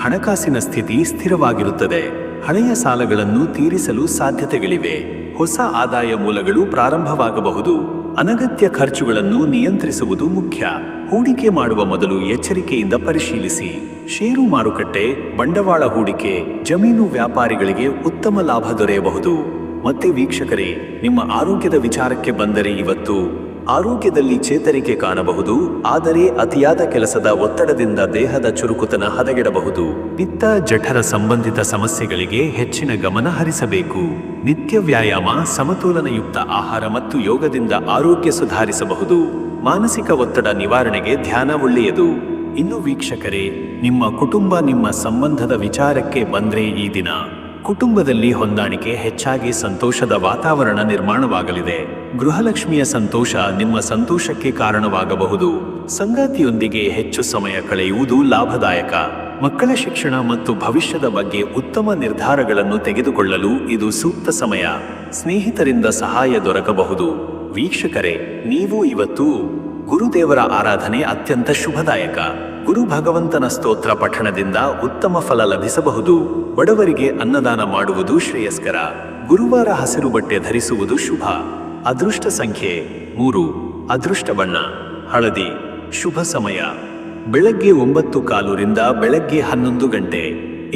ಹಣಕಾಸಿನ ಸ್ಥಿತಿ ಸ್ಥಿರವಾಗಿರುತ್ತದೆ. ಹಳೆಯ ಸಾಲಗಳನ್ನು ತೀರಿಸಲು ಸಾಧ್ಯತೆಗಳಿವೆ. ಹೊಸ ಆದಾಯ ಮೂಲಗಳು ಪ್ರಾರಂಭವಾಗಬಹುದು. ಅನಗತ್ಯ ಖರ್ಚುಗಳನ್ನು ನಿಯಂತ್ರಿಸುವುದು ಮುಖ್ಯ. ಹೂಡಿಕೆ ಮಾಡುವ ಮೊದಲು ಎಚ್ಚರಿಕೆಯಿಂದ ಪರಿಶೀಲಿಸಿ. ಷೇರು ಮಾರುಕಟ್ಟೆ, ಬಂಡವಾಳ ಹೂಡಿಕೆ, ಜಮೀನು ವ್ಯಾಪಾರಿಗಳಿಗೆ ಉತ್ತಮ ಲಾಭ ದೊರೆಯಬಹುದು. ಮತ್ತೆ ವೀಕ್ಷಕರೇ, ನಿಮ್ಮ ಆರೋಗ್ಯದ ವಿಚಾರಕ್ಕೆ ಬಂದರೆ ಇವತ್ತು ಆರೋಗ್ಯದಲ್ಲಿ ಚೇತರಿಕೆ ಕಾಣಬಹುದು. ಆದರೆ ಅತಿಯಾದ ಕೆಲಸದ ಒತ್ತಡದಿಂದ ದೇಹದ ಚುರುಕುತನ ಹದಗೆಡಬಹುದು. ಪಿತ್ತ, ಜಠರ ಸಂಬಂಧಿತ ಸಮಸ್ಯೆಗಳಿಗೆ ಹೆಚ್ಚಿನ ಗಮನ ಹರಿಸಬೇಕು. ನಿತ್ಯ ವ್ಯಾಯಾಮ, ಸಮತೋಲನಯುಕ್ತ ಆಹಾರ ಮತ್ತು ಯೋಗದಿಂದ ಆರೋಗ್ಯ ಸುಧಾರಿಸಬಹುದು. ಮಾನಸಿಕ ಒತ್ತಡ ನಿವಾರಣೆಗೆ ಧ್ಯಾನ ಒಳ್ಳೆಯದು. ಇನ್ನು ವೀಕ್ಷಕರೇ, ನಿಮ್ಮ ಕುಟುಂಬ, ನಿಮ್ಮ ಸಂಬಂಧದ ವಿಚಾರಕ್ಕೆ ಬಂದ್ರೆ ಈ ದಿನ ಕುಟುಂಬದಲ್ಲಿ ಹೊಂದಾಣಿಕೆ ಹೆಚ್ಚಾಗಿ ಸಂತೋಷದ ವಾತಾವರಣ ನಿರ್ಮಾಣವಾಗಲಿದೆ. ಗೃಹಲಕ್ಷ್ಮಿಯ ಸಂತೋಷ ನಿಮ್ಮ ಸಂತೋಷಕ್ಕೆ ಕಾರಣವಾಗಬಹುದು. ಸಂಗಾತಿಯೊಂದಿಗೆ ಹೆಚ್ಚು ಸಮಯ ಕಳೆಯುವುದು ಲಾಭದಾಯಕ. ಮಕ್ಕಳ ಶಿಕ್ಷಣ ಮತ್ತು ಭವಿಷ್ಯದ ಬಗ್ಗೆ ಉತ್ತಮ ನಿರ್ಧಾರಗಳನ್ನು ತೆಗೆದುಕೊಳ್ಳಲು ಇದು ಸೂಕ್ತ ಸಮಯ. ಸ್ನೇಹಿತರಿಂದ ಸಹಾಯ ದೊರಕಬಹುದು. ವೀಕ್ಷಕರೇ, ನೀವು ಇವತ್ತು ಗುರುದೇವರ ಆರಾಧನೆ ಅತ್ಯಂತ ಶುಭದಾಯಕ. ಗುರು ಭಗವಂತನ ಸ್ತೋತ್ರ ಪಠಣದಿಂದ ಉತ್ತಮ ಫಲ ಲಭಿಸಬಹುದು. ಬಡವರಿಗೆ ಅನ್ನದಾನ ಮಾಡುವುದು ಶ್ರೇಯಸ್ಕರ. ಗುರುವಾರ ಹಸಿರು ಬಟ್ಟೆ ಧರಿಸುವುದು ಶುಭ. ಅದೃಷ್ಟ ಸಂಖ್ಯೆ 3. ಅದೃಷ್ಟ ಬಣ್ಣ ಹಳದಿ. ಶುಭ ಸಮಯ ಬೆಳಗ್ಗೆ 9:15 ಬೆಳಗ್ಗೆ 11 ಗಂಟೆ.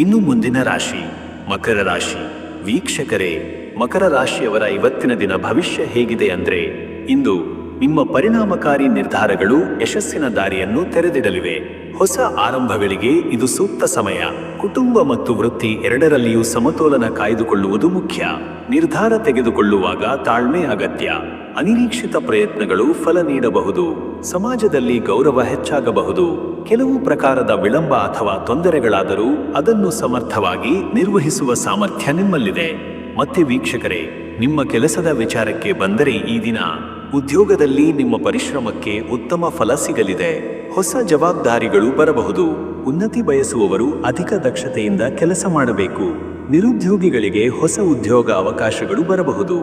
ಇನ್ನು ಮುಂದಿನ ರಾಶಿ ಮಕರ ರಾಶಿ. ವೀಕ್ಷಕರೇ, ಮಕರ ರಾಶಿಯವರ ಇವತ್ತಿನ ದಿನ ಭವಿಷ್ಯ ಹೇಗಿದೆ ಅಂದ್ರೆ ಇಂದು ನಿಮ್ಮ ಪರಿಣಾಮಕಾರಿ ನಿರ್ಧಾರಗಳು ಯಶಸ್ಸಿನ ದಾರಿಯನ್ನು ತೆರೆದಿಡಲಿವೆ. ಹೊಸ ಆರಂಭಗಳಿಗೆ ಇದು ಸೂಕ್ತ ಸಮಯ. ಕುಟುಂಬ ಮತ್ತು ವೃತ್ತಿ ಎರಡರಲ್ಲಿಯೂ ಸಮತೋಲನ ಕಾಯ್ದುಕೊಳ್ಳುವುದು ಮುಖ್ಯ. ನಿರ್ಧಾರ ತೆಗೆದುಕೊಳ್ಳುವಾಗ ತಾಳ್ಮೆ ಅಗತ್ಯ. ಅನಿರೀಕ್ಷಿತ ಪ್ರಯತ್ನಗಳು ಫಲ ನೀಡಬಹುದು. ಸಮಾಜದಲ್ಲಿ ಗೌರವ ಹೆಚ್ಚಾಗಬಹುದು. ಕೆಲವು ಪ್ರಕಾರದ ವಿಳಂಬ ಅಥವಾ ತೊಂದರೆಗಳಾದರೂ ಅದನ್ನು ಸಮರ್ಥವಾಗಿ ನಿರ್ವಹಿಸುವ ಸಾಮರ್ಥ್ಯ ನಿಮ್ಮಲ್ಲಿದೆ. ಮತ್ತೆ ವೀಕ್ಷಕರೇ, ನಿಮ್ಮ ಕೆಲಸದ ವಿಚಾರಕ್ಕೆ ಬಂದರೆ ಈ ದಿನ ಉದ್ಯೋಗದಲ್ಲಿ ನಿಮ್ಮ ಪರಿಶ್ರಮಕ್ಕೆ ಉತ್ತಮ ಫಲ ಸಿಗಲಿದೆ. ಹೊಸ ಜವಾಬ್ದಾರಿಗಳು ಬರಬಹುದು. ಉನ್ನತಿ ಬಯಸುವವರು ಅಧಿಕ ದಕ್ಷತೆಯಿಂದ ಕೆಲಸ ಮಾಡಬೇಕು. ನಿರುದ್ಯೋಗಿಗಳಿಗೆ ಹೊಸ ಉದ್ಯೋಗ ಅವಕಾಶಗಳು ಬರಬಹುದು.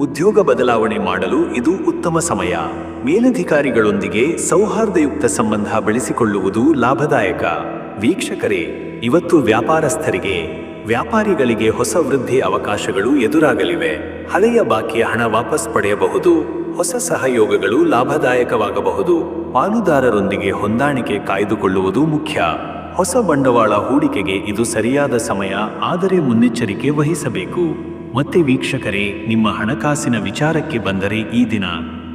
ಉದ್ಯೋಗ ಬದಲಾವಣೆ ಮಾಡಲು ಇದು ಉತ್ತಮ ಸಮಯ. ಮೇಲಧಿಕಾರಿಗಳೊಂದಿಗೆ ಸೌಹಾರ್ದಯುಕ್ತ ಸಂಬಂಧ ಬೆಳೆಸಿಕೊಳ್ಳುವುದು ಲಾಭದಾಯಕ. ವೀಕ್ಷಕರೇ, ಇವತ್ತು ವ್ಯಾಪಾರಿಗಳಿಗೆ ಹೊಸ ವೃದ್ಧಿ ಅವಕಾಶಗಳು ಎದುರಾಗಲಿವೆ. ಹಳೆಯ ಬಾಕಿಯ ಹಣ ವಾಪಸ್ ಪಡೆಯಬಹುದು. ಹೊಸ ಸಹಯೋಗಗಳು ಲಾಭದಾಯಕವಾಗಬಹುದು. ಪಾಲುದಾರರೊಂದಿಗೆ ಹೊಂದಾಣಿಕೆ ಕಾಯ್ದುಕೊಳ್ಳುವುದು ಮುಖ್ಯ. ಹೊಸ ಬಂಡವಾಳ ಹೂಡಿಕೆಗೆ ಇದು ಸರಿಯಾದ ಸಮಯ, ಆದರೆ ಮುನ್ನೆಚ್ಚರಿಕೆ ವಹಿಸಬೇಕು. ಮತ್ತೆ ವೀಕ್ಷಕರೇ, ನಿಮ್ಮ ಹಣಕಾಸಿನ ವಿಚಾರಕ್ಕೆ ಬಂದರೆ ಈ ದಿನ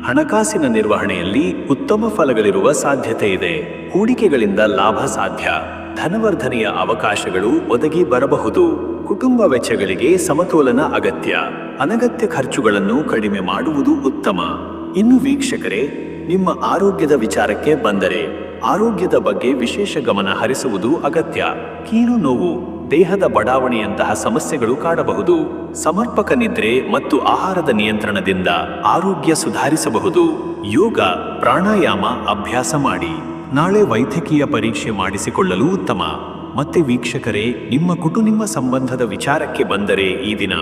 ಹಣಕಾಸಿನ ನಿರ್ವಹಣೆಯಲ್ಲಿ ಉತ್ತಮ ಫಲಗಳಿರುವ ಸಾಧ್ಯತೆ ಇದೆ. ಹೂಡಿಕೆಗಳಿಂದ ಲಾಭ ಸಾಧ್ಯ. ಧನವರ್ಧನೆಯ ಅವಕಾಶಗಳು ಒದಗಿ ಬರಬಹುದು. ಕುಟುಂಬ ವೆಚ್ಚಗಳಿಗೆ ಸಮತೋಲನ ಅಗತ್ಯ. ಅನಗತ್ಯ ಖರ್ಚುಗಳನ್ನು ಕಡಿಮೆ ಮಾಡುವುದು ಉತ್ತಮ. ಇನ್ನು ವೀಕ್ಷಕರೇ, ನಿಮ್ಮ ಆರೋಗ್ಯದ ವಿಚಾರಕ್ಕೆ ಬಂದರೆ ಆರೋಗ್ಯದ ಬಗ್ಗೆ ವಿಶೇಷ ಗಮನ ಹರಿಸುವುದು ಅಗತ್ಯ. ಕೀಲು ನೋವು, ದೇಹದ ಬಡಾವಣೆಯಂತಹ ಸಮಸ್ಯೆಗಳು ಕಾಡಬಹುದು. ಸಮರ್ಪಕ ನಿದ್ರೆ ಮತ್ತು ಆಹಾರದ ನಿಯಂತ್ರಣದಿಂದ ಆರೋಗ್ಯ ಸುಧಾರಿಸಬಹುದು. ಯೋಗ, ಪ್ರಾಣಾಯಾಮ ಅಭ್ಯಾಸ ಮಾಡಿ. ನಾಳೆ ವೈದ್ಯಕೀಯ ಪರೀಕ್ಷೆ ಮಾಡಿಸಿಕೊಳ್ಳಲು ಉತ್ತಮ. ಮತ್ತೆ ವೀಕ್ಷಕರೇ, ನಿಮ್ಮ ಕುಟುಂಬ ಸಂಬಂಧದ ವಿಚಾರಕ್ಕೆ ಬಂದರೆ ಈ ದಿನ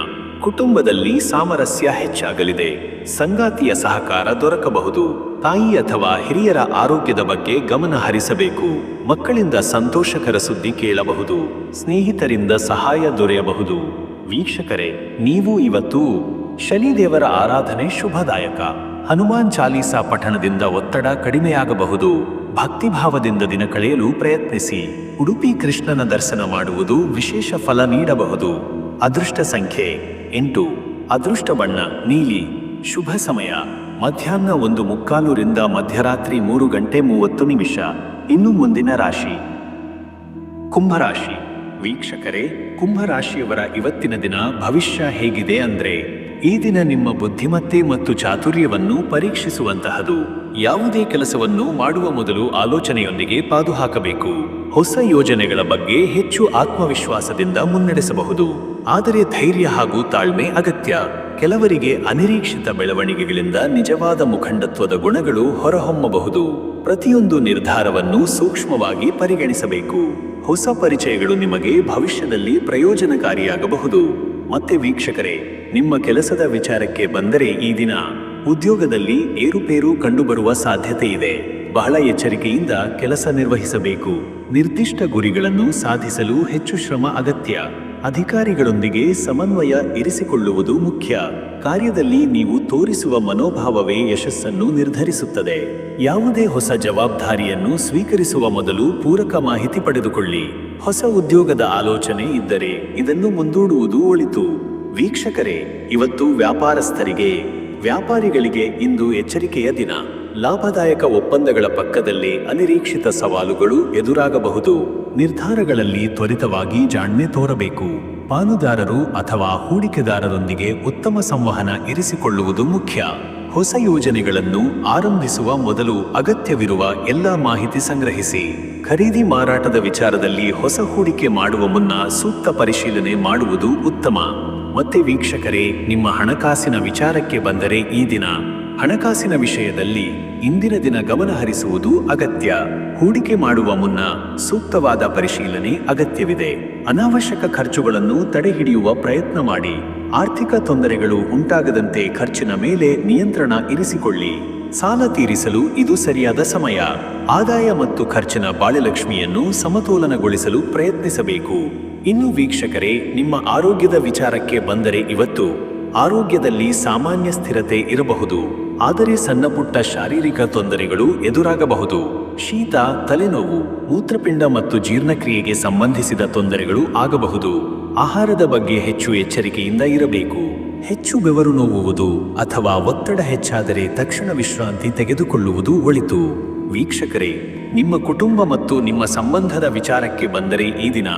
ಕುಟುಂಬದಲ್ಲಿ ಸಾಮರಸ್ಯ ಹೆಚ್ಚಾಗಲಿದೆ. ಸಂಗಾತಿಯ ಸಹಕಾರ ದೊರಕಬಹುದು. ತಾಯಿ ಅಥವಾ ಹಿರಿಯರ ಆರೋಗ್ಯದ ಬಗ್ಗೆ ಗಮನ ಹರಿಸಬೇಕು. ಮಕ್ಕಳಿಂದ ಸಂತೋಷಕರ ಸುದ್ದಿ ಕೇಳಬಹುದು. ಸ್ನೇಹಿತರಿಂದ ಸಹಾಯ ದೊರೆಯಬಹುದು. ವೀಕ್ಷಕರೇ, ನೀವು ಇವತ್ತು ಶನಿದೇವರ ಆರಾಧನೆ ಶುಭದಾಯಕ. ಹನುಮಾನ್ ಚಾಲೀಸಾ ಪಠಣದಿಂದ ಒತ್ತಡ ಕಡಿಮೆಯಾಗಬಹುದು. ಭಕ್ತಿಭಾವದಿಂದ ದಿನ ಕಳೆಯಲು ಪ್ರಯತ್ನಿಸಿ. ಉಡುಪಿ ಕೃಷ್ಣನ ದರ್ಶನ ಮಾಡುವುದು ವಿಶೇಷ ಫಲ ನೀಡಬಹುದು. ಅದೃಷ್ಟ ಸಂಖ್ಯೆ 8. ಅದೃಷ್ಟ ಬಣ್ಣ ನೀಲಿ. ಶುಭ ಸಮಯ ಮಧ್ಯಾಹ್ನ 1:45 ರಿಂದ ಮಧ್ಯರಾತ್ರಿ 3:30. ಇನ್ನು ಮುಂದಿನ ರಾಶಿ ಕುಂಭರಾಶಿ. ವೀಕ್ಷಕರೇ, ಕುಂಭರಾಶಿಯವರ ಇವತ್ತಿನ ದಿನ ಭವಿಷ್ಯ ಹೇಗಿದೆ ಅಂದ್ರೆ, ಈ ದಿನ ನಿಮ್ಮ ಬುದ್ಧಿಮತ್ತೆ ಮತ್ತು ಚಾತುರ್ಯವನ್ನು ಪರೀಕ್ಷಿಸುವಂತಹದು. ಯಾವುದೇ ಕೆಲಸವನ್ನು ಮಾಡುವ ಮೊದಲು ಆಲೋಚನೆಯೊಂದಿಗೆ ಪಾದು ಹಾಕಬೇಕು. ಹೊಸ ಯೋಜನೆಗಳ ಬಗ್ಗೆ ಹೆಚ್ಚು ಆತ್ಮವಿಶ್ವಾಸದಿಂದ ಮುನ್ನಡೆಸಬಹುದು. ಆದರೆ ಧೈರ್ಯ ಹಾಗೂ ತಾಳ್ಮೆ ಅಗತ್ಯ. ಕೆಲವರಿಗೆ ಅನಿರೀಕ್ಷಿತ ಬೆಳವಣಿಗೆಗಳಿಂದ ನಿಜವಾದ ಮುಖಂಡತ್ವದ ಗುಣಗಳು ಹೊರಹೊಮ್ಮಬಹುದು. ಪ್ರತಿಯೊಂದು ನಿರ್ಧಾರವನ್ನು ಸೂಕ್ಷ್ಮವಾಗಿ ಪರಿಗಣಿಸಬೇಕು. ಹೊಸ ಪರಿಚಯಗಳು ನಿಮಗೆ ಭವಿಷ್ಯದಲ್ಲಿ ಪ್ರಯೋಜನಕಾರಿಯಾಗಬಹುದು. ಮತ್ತೆ ವೀಕ್ಷಕರೇ, ನಿಮ್ಮ ಕೆಲಸದ ವಿಚಾರಕ್ಕೆ ಬಂದರೆ ಈ ದಿನ ಉದ್ಯೋಗದಲ್ಲಿ ಏರುಪೇರು ಕಂಡುಬರುವ ಸಾಧ್ಯತೆ ಇದೆ. ಬಹಳ ಎಚ್ಚರಿಕೆಯಿಂದ ಕೆಲಸ ನಿರ್ವಹಿಸಬೇಕು. ನಿರ್ದಿಷ್ಟ ಗುರಿಗಳನ್ನು ಸಾಧಿಸಲು ಹೆಚ್ಚು ಶ್ರಮ ಅಗತ್ಯ. ಅಧಿಕಾರಿಗಳೊಂದಿಗೆ ಸಮನ್ವಯ ಇರಿಸಿಕೊಳ್ಳುವುದು ಮುಖ್ಯ. ಕಾರ್ಯದಲ್ಲಿ ನೀವು ತೋರಿಸುವ ಮನೋಭಾವವೇ ಯಶಸ್ಸನ್ನು ನಿರ್ಧರಿಸುತ್ತದೆ. ಯಾವುದೇ ಹೊಸ ಜವಾಬ್ದಾರಿಯನ್ನು ಸ್ವೀಕರಿಸುವ ಮೊದಲು ಪೂರಕ ಮಾಹಿತಿ ಪಡೆದುಕೊಳ್ಳಿ. ಹೊಸ ಉದ್ಯೋಗದ ಆಲೋಚನೆ ಇದ್ದರೆ ಇದನ್ನು ಮುಂದೂಡುವುದು ಒಳಿತು. ವೀಕ್ಷಕರೇ, ಇವತ್ತು ವ್ಯಾಪಾರಿಗಳಿಗೆ ಇಂದು ಎಚ್ಚರಿಕೆಯ ದಿನ. ಲಾಭದಾಯಕ ಒಪ್ಪಂದಗಳ ಪಕ್ಕದಲ್ಲಿ ಅನಿರೀಕ್ಷಿತ ಸವಾಲುಗಳು ಎದುರಾಗಬಹುದು. ನಿರ್ಧಾರಗಳಲ್ಲಿ ತ್ವರಿತವಾಗಿ ಜಾಣ್ಮೆ ತೋರಬೇಕು. ಪಾಲುದಾರರು ಅಥವಾ ಹೂಡಿಕೆದಾರರೊಂದಿಗೆ ಉತ್ತಮ ಸಂವಹನ ಇರಿಸಿಕೊಳ್ಳುವುದು ಮುಖ್ಯ. ಹೊಸ ಯೋಜನೆಗಳನ್ನು ಆರಂಭಿಸುವ ಮೊದಲು ಅಗತ್ಯವಿರುವ ಎಲ್ಲ ಮಾಹಿತಿ ಸಂಗ್ರಹಿಸಿ. ಖರೀದಿ ಮಾರಾಟದ ವಿಚಾರದಲ್ಲಿ ಹೊಸ ಹೂಡಿಕೆ ಮಾಡುವ ಮುನ್ನ ಸೂಕ್ತ ಪರಿಶೀಲನೆ ಮಾಡುವುದು ಉತ್ತಮ. ಮತ್ತೆ ವೀಕ್ಷಕರೇ, ನಿಮ್ಮ ಹಣಕಾಸಿನ ವಿಚಾರಕ್ಕೆ ಬಂದರೆ ಈ ದಿನ ಹಣಕಾಸಿನ ವಿಷಯದಲ್ಲಿ ಇಂದಿನ ದಿನ ಗಮನ ಹರಿಸುವುದು ಅಗತ್ಯ. ಹೂಡಿಕೆ ಮಾಡುವ ಮುನ್ನ ಸೂಕ್ತವಾದ ಪರಿಶೀಲನೆ ಅಗತ್ಯವಿದೆ. ಅನಾವಶ್ಯಕ ಖರ್ಚುಗಳನ್ನು ತಡೆಹಿಡಿಯುವ ಪ್ರಯತ್ನ ಮಾಡಿ. ಆರ್ಥಿಕ ತೊಂದರೆಗಳು ಉಂಟಾಗದಂತೆ ಖರ್ಚಿನ ಮೇಲೆ ನಿಯಂತ್ರಣ ಇರಿಸಿಕೊಳ್ಳಿ. ಸಾಲ ತೀರಿಸಲು ಇದು ಸರಿಯಾದ ಸಮಯ. ಆದಾಯ ಮತ್ತು ಖರ್ಚಿನ ಬಾಳೆಲಕ್ಷ್ಮಿಯನ್ನು ಸಮತೋಲನಗೊಳಿಸಲು ಪ್ರಯತ್ನಿಸಬೇಕು. ಇನ್ನು ವೀಕ್ಷಕರೇ, ನಿಮ್ಮ ಆರೋಗ್ಯದ ವಿಚಾರಕ್ಕೆ ಬಂದರೆ ಇವತ್ತು ಆರೋಗ್ಯದಲ್ಲಿ ಸಾಮಾನ್ಯ ಸ್ಥಿರತೆ ಇರಬಹುದು. ಆದರೆ ಸಣ್ಣ ಪುಟ್ಟ ಶಾರೀರಿಕ ತೊಂದರೆಗಳು ಎದುರಾಗಬಹುದು. ಶೀತ, ತಲೆನೋವು, ಮೂತ್ರಪಿಂಡ ಮತ್ತು ಜೀರ್ಣಕ್ರಿಯೆಗೆ ಸಂಬಂಧಿಸಿದ ತೊಂದರೆಗಳು ಆಗಬಹುದು. ಆಹಾರದ ಬಗ್ಗೆ ಹೆಚ್ಚು ಎಚ್ಚರಿಕೆಯಿಂದ ಇರಬೇಕು. ಹೆಚ್ಚು ಬೆವರು ನೋವುವುದು ಅಥವಾ ಒತ್ತಡ ಹೆಚ್ಚಾದರೆ ತಕ್ಷಣ ವಿಶ್ರಾಂತಿ ತೆಗೆದುಕೊಳ್ಳುವುದು ಒಳಿತು. ವೀಕ್ಷಕರೇ, ನಿಮ್ಮ ಕುಟುಂಬ ಮತ್ತು ನಿಮ್ಮ ಸಂಬಂಧದ ವಿಚಾರಕ್ಕೆ ಬಂದರೆ ಈ ದಿನ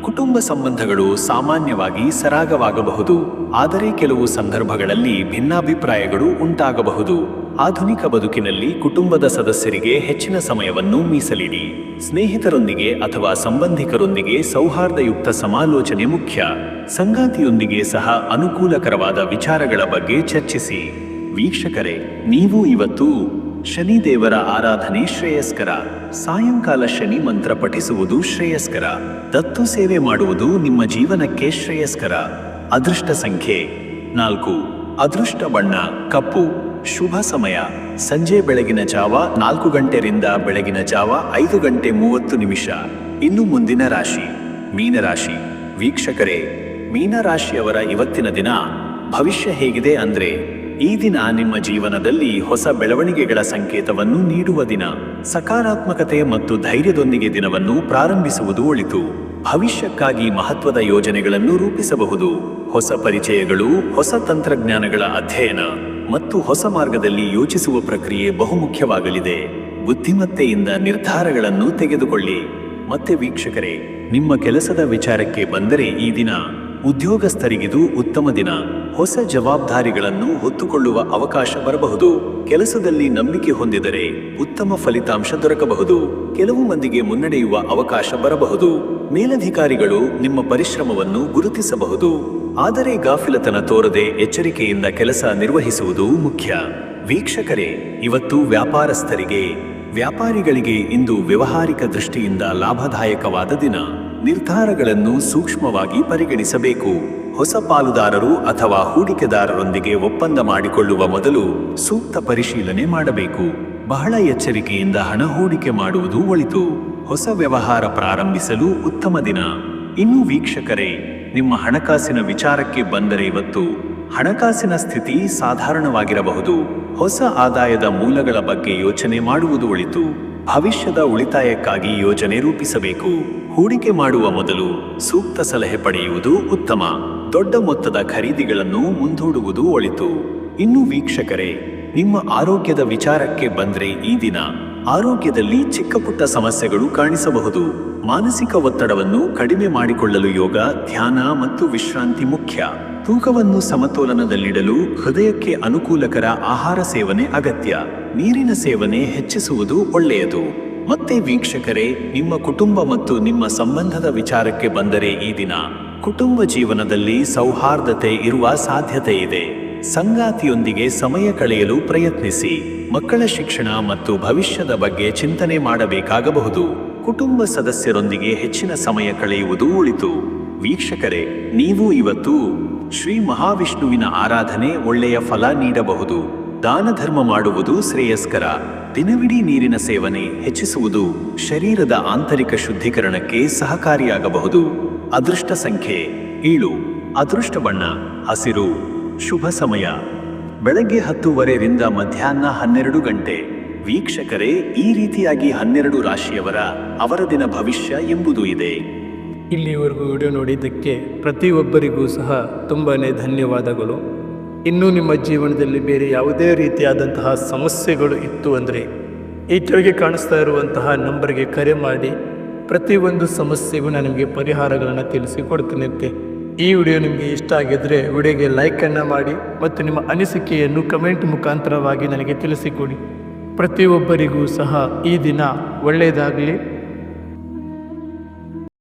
ಕುಟುಂಬ ಸಂಬಂಧಗಳು ಸಾಮಾನ್ಯವಾಗಿ ಸರಾಗವಾಗಬಹುದು. ಆದರೆ ಕೆಲವು ಸಂದರ್ಭಗಳಲ್ಲಿ ಭಿನ್ನಾಭಿಪ್ರಾಯಗಳು ಉಂಟಾಗಬಹುದು. ಆಧುನಿಕ ಬದುಕಿನಲ್ಲಿ ಕುಟುಂಬದ ಸದಸ್ಯರಿಗೆ ಹೆಚ್ಚಿನ ಸಮಯವನ್ನು ಮೀಸಲಿಡಿ. ಸ್ನೇಹಿತರೊಂದಿಗೆ ಅಥವಾ ಸಂಬಂಧಿಕರೊಂದಿಗೆ ಸೌಹಾರ್ದಯುಕ್ತ ಸಮಾಲೋಚನೆ ಮುಖ್ಯ. ಸಂಗಾತಿಯೊಂದಿಗೆ ಸಹ ಅನುಕೂಲಕರವಾದ ವಿಚಾರಗಳ ಬಗ್ಗೆ ಚರ್ಚಿಸಿ. ವೀಕ್ಷಕರೇ, ನೀವು ಇವತ್ತು ಶನಿದೇವರ ಆರಾಧನೆ ಶ್ರೇಯಸ್ಕರ. ಸಾಯಂಕಾಲ ಶನಿ ಮಂತ್ರ ಪಠಿಸುವುದು ಶ್ರೇಯಸ್ಕರ. ದತ್ತು ಸೇವೆ ಮಾಡುವುದು ನಿಮ್ಮ ಜೀವನಕ್ಕೆ ಶ್ರೇಯಸ್ಕರ. ಅದೃಷ್ಟ ಸಂಖ್ಯೆ 4. ಅದೃಷ್ಟ ಬಣ್ಣ ಕಪ್ಪು. ಶುಭ ಸಮಯ ಸಂಜೆ ಬೆಳಗಿನ ಜಾವ 4 ರಿಂದ ಬೆಳಗಿನ ಜಾವ 5:30. ಇನ್ನು ಮುಂದಿನ ರಾಶಿ ಮೀನರಾಶಿ. ವೀಕ್ಷಕರೇ, ಮೀನರಾಶಿಯವರ ಇವತ್ತಿನ ದಿನ ಭವಿಷ್ಯ ಹೇಗಿದೆ ಅಂದ್ರೆ, ಈ ದಿನ ನಿಮ್ಮ ಜೀವನದಲ್ಲಿ ಹೊಸ ಬೆಳವಣಿಗೆಗಳ ಸಂಕೇತವನ್ನು ನೀಡುವ ದಿನ. ಸಕಾರಾತ್ಮಕತೆ ಮತ್ತು ಧೈರ್ಯದೊಂದಿಗೆ ದಿನವನ್ನು ಪ್ರಾರಂಭಿಸುವುದು ಒಳಿತು. ಭವಿಷ್ಯಕ್ಕಾಗಿ ಮಹತ್ವದ ಯೋಜನೆಗಳನ್ನು ರೂಪಿಸಬಹುದು. ಹೊಸ ಪರಿಚಯಗಳು, ಹೊಸ ತಂತ್ರಜ್ಞಾನಗಳ ಅಧ್ಯಯನ ಮತ್ತು ಹೊಸ ಮಾರ್ಗದಲ್ಲಿ ಯೋಚಿಸುವ ಪ್ರಕ್ರಿಯೆ ಬಹುಮುಖ್ಯವಾಗಲಿದೆ. ಬುದ್ಧಿಮತ್ತೆಯಿಂದ ನಿರ್ಧಾರಗಳನ್ನು ತೆಗೆದುಕೊಳ್ಳಿ. ಮತ್ತೆ ವೀಕ್ಷಕರೇ, ನಿಮ್ಮ ಕೆಲಸದ ವಿಚಾರಕ್ಕೆ ಬಂದರೆ ಈ ದಿನ ಉದ್ಯೋಗಸ್ಥರಿಗಿದು ಉತ್ತಮ ದಿನ. ಹೊಸ ಜವಾಬ್ದಾರಿಗಳನ್ನು ಹೊತ್ತುಕೊಳ್ಳುವ ಅವಕಾಶ ಬರಬಹುದು. ಕೆಲಸದಲ್ಲಿ ನಂಬಿಕೆ ಹೊಂದಿದರೆ ಉತ್ತಮ ಫಲಿತಾಂಶ ದೊರಕಬಹುದು. ಕೆಲವು ಮಂದಿಗೆ ಮುನ್ನಡೆಯುವ ಅವಕಾಶ ಬರಬಹುದು. ಮೇಲಧಿಕಾರಿಗಳು ನಿಮ್ಮ ಪರಿಶ್ರಮವನ್ನು ಗುರುತಿಸಬಹುದು. ಆದರೆ ಗಾಫಿಲತನ ತೋರದೆ ಎಚ್ಚರಿಕೆಯಿಂದ ಕೆಲಸ ನಿರ್ವಹಿಸುವುದು ಮುಖ್ಯ. ವೀಕ್ಷಕರೇ, ಇವತ್ತು ವ್ಯಾಪಾರಸ್ಥರಿಗೆ ವ್ಯಾಪಾರಿಗಳಿಗೆ ಇಂದು ವ್ಯವಹಾರಿಕ ದೃಷ್ಟಿಯಿಂದ ಲಾಭದಾಯಕವಾದ ದಿನ. ನಿರ್ಧಾರಗಳನ್ನು ಸೂಕ್ಷ್ಮವಾಗಿ ಪರಿಗಣಿಸಬೇಕು. ಹೊಸ ಪಾಲುದಾರರು ಅಥವಾ ಹೂಡಿಕೆದಾರರೊಂದಿಗೆ ಒಪ್ಪಂದ ಮಾಡಿಕೊಳ್ಳುವ ಮೊದಲು ಸೂಕ್ತ ಪರಿಶೀಲನೆ ಮಾಡಬೇಕು. ಬಹಳ ಎಚ್ಚರಿಕೆಯಿಂದ ಹಣ ಹೂಡಿಕೆ ಮಾಡುವುದು ಒಳಿತು. ಹೊಸ ವ್ಯವಹಾರ ಪ್ರಾರಂಭಿಸಲು ಉತ್ತಮ ದಿನ. ಇನ್ನು ವೀಕ್ಷಕರೇ, ನಿಮ್ಮ ಹಣಕಾಸಿನ ವಿಚಾರಕ್ಕೆ ಬಂದರೆ ಇವತ್ತು ಹಣಕಾಸಿನ ಸ್ಥಿತಿ ಸಾಧಾರಣವಾಗಿರಬಹುದು. ಹೊಸ ಆದಾಯದ ಮೂಲಗಳ ಬಗ್ಗೆ ಯೋಚನೆ ಮಾಡುವುದು ಒಳಿತು. ಭವಿಷ್ಯದ ಉಳಿತಾಯಕ್ಕಾಗಿ ಯೋಜನೆ ರೂಪಿಸಬೇಕು. ಹೂಡಿಕೆ ಮಾಡುವ ಮೊದಲು ಸೂಕ್ತ ಸಲಹೆ ಪಡೆಯುವುದು ಉತ್ತಮ. ದೊಡ್ಡ ಮೊತ್ತದ ಖರೀದಿಗಳನ್ನು ಮುಂದೂಡುವುದು ಒಳಿತು. ಇನ್ನು ವೀಕ್ಷಕರೇ, ನಿಮ್ಮ ಆರೋಗ್ಯದ ವಿಚಾರಕ್ಕೆ ಬಂದ್ರೆ ಈ ದಿನ ಆರೋಗ್ಯದಲ್ಲಿ ಚಿಕ್ಕ ಪುಟ್ಟ ಸಮಸ್ಯೆಗಳು ಕಾಣಿಸಬಹುದು. ಮಾನಸಿಕ ಒತ್ತಡವನ್ನು ಕಡಿಮೆ ಮಾಡಿಕೊಳ್ಳಲು ಯೋಗ, ಧ್ಯಾನ ಮತ್ತು ವಿಶ್ರಾಂತಿ ಮುಖ್ಯ. ತೂಕವನ್ನು ಸಮತೋಲನದಲ್ಲಿಡಲು ಹೃದಯಕ್ಕೆ ಅನುಕೂಲಕರ ಆಹಾರ ಸೇವನೆ ಅಗತ್ಯ. ನೀರಿನ ಸೇವನೆ ಹೆಚ್ಚಿಸುವುದು ಒಳ್ಳೆಯದು. ಮತ್ತೆ ವೀಕ್ಷಕರೇ, ನಿಮ್ಮ ಕುಟುಂಬ ಮತ್ತು ನಿಮ್ಮ ಸಂಬಂಧದ ವಿಚಾರಕ್ಕೆ ಬಂದರೆ ಈ ದಿನ ಕುಟುಂಬ ಜೀವನದಲ್ಲಿ ಸೌಹಾರ್ದತೆ ಇರುವ ಸಾಧ್ಯತೆ ಇದೆ. ಸಂಗಾತಿಯೊಂದಿಗೆ ಸಮಯ ಕಳೆಯಲು ಪ್ರಯತ್ನಿಸಿ. ಮಕ್ಕಳ ಶಿಕ್ಷಣ ಮತ್ತು ಭವಿಷ್ಯದ ಬಗ್ಗೆ ಚಿಂತನೆ ಮಾಡಬೇಕಾಗಬಹುದು. ಕುಟುಂಬ ಸದಸ್ಯರೊಂದಿಗೆ ಹೆಚ್ಚಿನ ಸಮಯ ಕಳೆಯುವುದು ಒಳಿತು. ವೀಕ್ಷಕರೇ, ನೀವು ಇವತ್ತು ಶ್ರೀ ಮಹಾವಿಷ್ಣುವಿನ ಆರಾಧನೆ ಒಳ್ಳೆಯ ಫಲ ನೀಡಬಹುದು. ದಾನ ಧರ್ಮ ಮಾಡುವುದು ಶ್ರೇಯಸ್ಕರ. ದಿನವಿಡೀ ನೀರಿನ ಸೇವನೆ ಹೆಚ್ಚಿಸುವುದು ಶರೀರದ ಆಂತರಿಕ ಶುದ್ಧೀಕರಣಕ್ಕೆ ಸಹಕಾರಿಯಾಗಬಹುದು. ಅದೃಷ್ಟ ಸಂಖ್ಯೆ 7. ಅದೃಷ್ಟ ಬಣ್ಣ ಹಸಿರು. ಶುಭ ಸಮಯ ಬೆಳಗ್ಗೆ 10:30 ಮಧ್ಯಾಹ್ನ 12 ಗಂಟೆ. ವೀಕ್ಷಕರೇ, ಈ ರೀತಿಯಾಗಿ 12 ರಾಶಿಯವರ ಅವರ ದಿನ ಭವಿಷ್ಯ ಎಂಬುದು ಇದೆ. ಇಲ್ಲಿವರೆಗೂ ವಿಡಿಯೋ ನೋಡಿದ್ದಕ್ಕೆ ಪ್ರತಿಯೊಬ್ಬರಿಗೂ ಸಹ ತುಂಬಾ ಧನ್ಯವಾದಗಳು. ಇನ್ನೂ ನಿಮ್ಮ ಜೀವನದಲ್ಲಿ ಬೇರೆ ಯಾವುದೇ ರೀತಿಯಾದಂತಹ ಸಮಸ್ಯೆಗಳು ಇತ್ತು ಅಂದರೆ ಈ ಕೆಳಗೆ ಕಾಣಿಸ್ತಾ ಇರುವಂತಹ ನಂಬರ್ಗೆ ಕರೆ ಮಾಡಿ ಪ್ರತಿಯೊಂದು ಸಮಸ್ಯೆಗೂ ನಾನು ನಿಮಗೆ ಪರಿಹಾರಗಳನ್ನು ತಿಳಿಸಿಕೊಡ್ತೀನಿ. ಈ ವಿಡಿಯೋ ನಿಮಗೆ ಇಷ್ಟ ಆಗಿದ್ದರೆ ವಿಡಿಯೋಗೆ ಲೈಕನ್ನು ಮಾಡಿ ಮತ್ತು ನಿಮ್ಮ ಅನಿಸಿಕೆಯನ್ನು ಕಮೆಂಟ್ ಮುಖಾಂತರವಾಗಿ ನನಗೆ ತಿಳಿಸಿಕೊಡಿ. ಪ್ರತಿಯೊಬ್ಬರಿಗೂ ಸಹ ಈ ದಿನ ಒಳ್ಳೆಯದಾಗಲಿ.